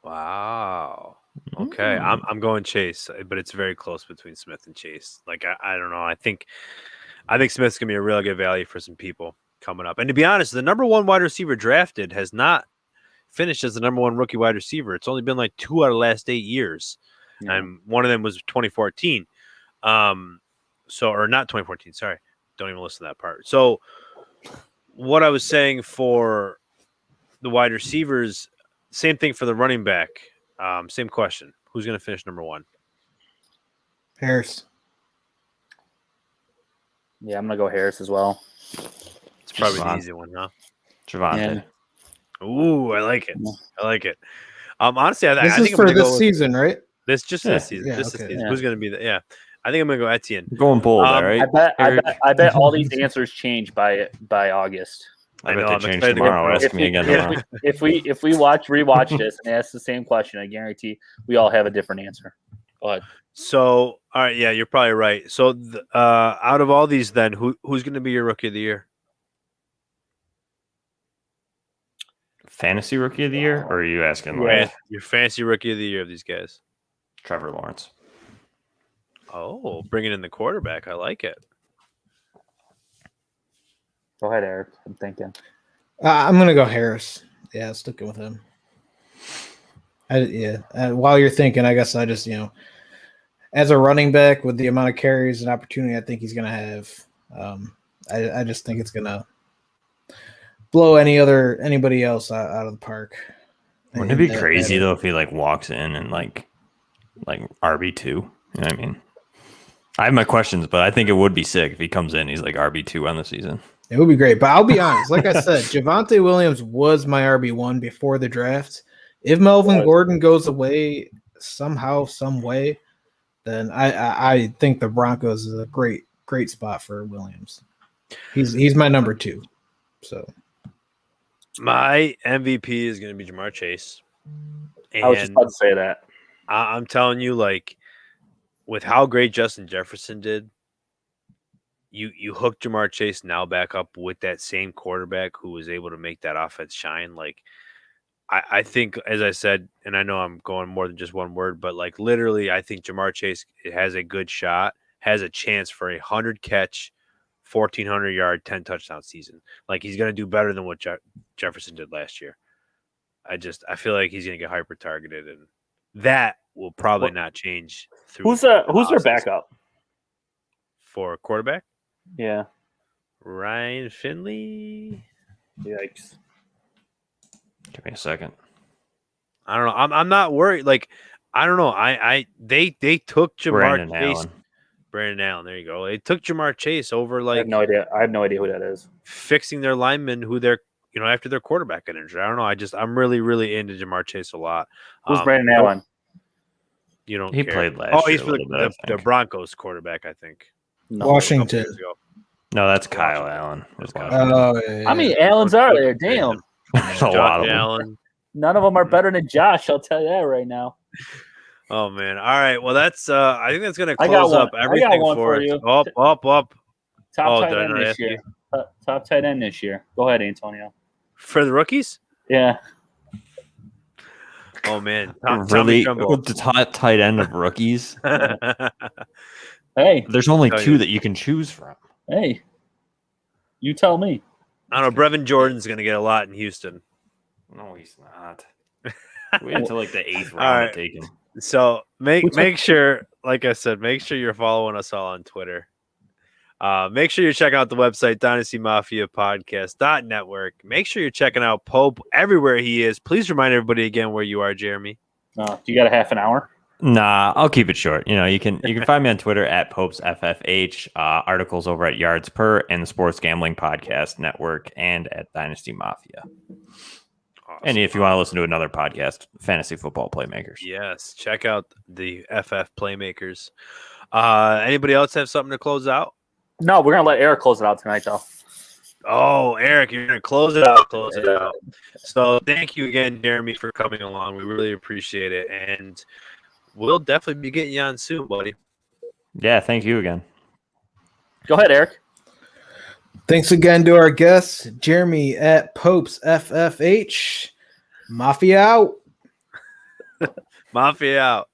Wow. Okay. I'm going Chase, but it's very close between Smith and Chase. I don't know. I think Smith's gonna be a really good value for some people. coming up. And to be honest, the number one wide receiver drafted has not finished as the number one rookie wide receiver. It's only been like 2 out of the last 8 years. Yeah. And one of them was 2014. Or not 2014, sorry. Don't even listen to that part. So what I was saying for the wide receivers, same thing for the running back. Same question. Who's going to finish number one? Harris. Yeah, I'm going to go Harris as well. It's probably the easy one, huh? Javonte. Yeah. Ooh, I like it. I like it. Honestly, I think for this season, right? This season. This season. Yeah. Who's going to be the? Yeah, I think I'm going to go Etienne. Going bold, right? I bet all these answers change by August. I bet they change tomorrow. Ask me again tomorrow. If we rewatch this and ask the same question, I guarantee we all have a different answer. Go ahead. So, all right, yeah, you're probably right. So, out of all these, then who's going to be your rookie of the year? Fantasy rookie of the year, or are you asking your fantasy rookie of the year of these guys? Trevor Lawrence. Oh, bringing in the quarterback. I like it. Go ahead, Eric. I'm thinking. I'm going to go Harris. Yeah, sticking with him. While you're thinking, I guess I just, as a running back with the amount of carries and opportunity I think he's going to have, I just think it's going to blow anybody else out of the park. Wouldn't it be crazy though if he walks in and like RB2? You know what I mean? I have my questions, but I think it would be sick if he comes in. He's like RB2 on the season. It would be great, but I'll be honest. Like I said, Javonte Williams was my RB1 before the draft. If Melvin Gordon goes away somehow, some way, then I think the Broncos is a great spot for Williams. He's my number 2. So my MVP is going to be Jamar Chase. And I was just about to say that. I'm telling you, with how great Justin Jefferson did, you hook Jamar Chase now back up with that same quarterback who was able to make that offense shine. I think, as I said, and I know I'm going more than just one word, but literally, I think Jamar Chase has a good shot, has a chance for 100 catch, 1,400 yard, 10 touchdown season. He's going to do better than what Jefferson did last year. I feel like he's going to get hyper targeted, and that will probably not change. Who's their backup for quarterback? Yeah, Ryan Finley. Yikes. Give me a second. I don't know. I'm not worried. I don't know. They took Jamar Chase. Brandon Allen. There you go. They took Jamar Chase over I have no idea. I have no idea who that is. Fixing their linemen, who they're after their quarterback got injured. I don't know. I'm really really into Jamar Chase a lot. Who's Brandon Allen? You don't. He care. played last year. Oh, he's for the Broncos quarterback, I think. No, Washington. No, that's Kyle Allen. How many Allens are there? Damn. There's a lot of them. Allen. None of them are better than Josh. I'll tell you that right now. Oh man! All right. Well, that's. I think that's going to close up everything for you. Up. Top tight end this year. Top tight end this year. Go ahead, Antonio. For the rookies? Yeah. Oh man! Really? With the top tight end of rookies? Hey, there's only 2 that you can choose from. Hey, you tell me. I don't know. Brevin Jordan's going to get a lot in Houston. No, he's not. Wait until the 8th round to take him. So make sure, like I said, make sure you're following us all on Twitter. Make sure you're checking out the website, DynastyMafiaPodcast.network. Make sure you're checking out Pope everywhere he is. Please remind everybody again where you are, Jeremy. You got a half an hour? Nah, I'll keep it short. You can find me on Twitter at PopesFFH, articles over at Yards Per and the Sports Gambling Podcast Network and at Dynasty Mafia. Awesome. And if you want to listen to another podcast, Fantasy Football Playmakers. Yes, check out the FF Playmakers. Anybody else have something to close out? No, we're going to let Eric close it out tonight, though. Oh, Eric, you're going to close it out. So thank you again, Jeremy, for coming along. We really appreciate it. And we'll definitely be getting you on soon, buddy. Yeah, thank you again. Go ahead, Eric. Thanks again to our guests, Jeremy at Popes FFH. Mafia out. Mafia out.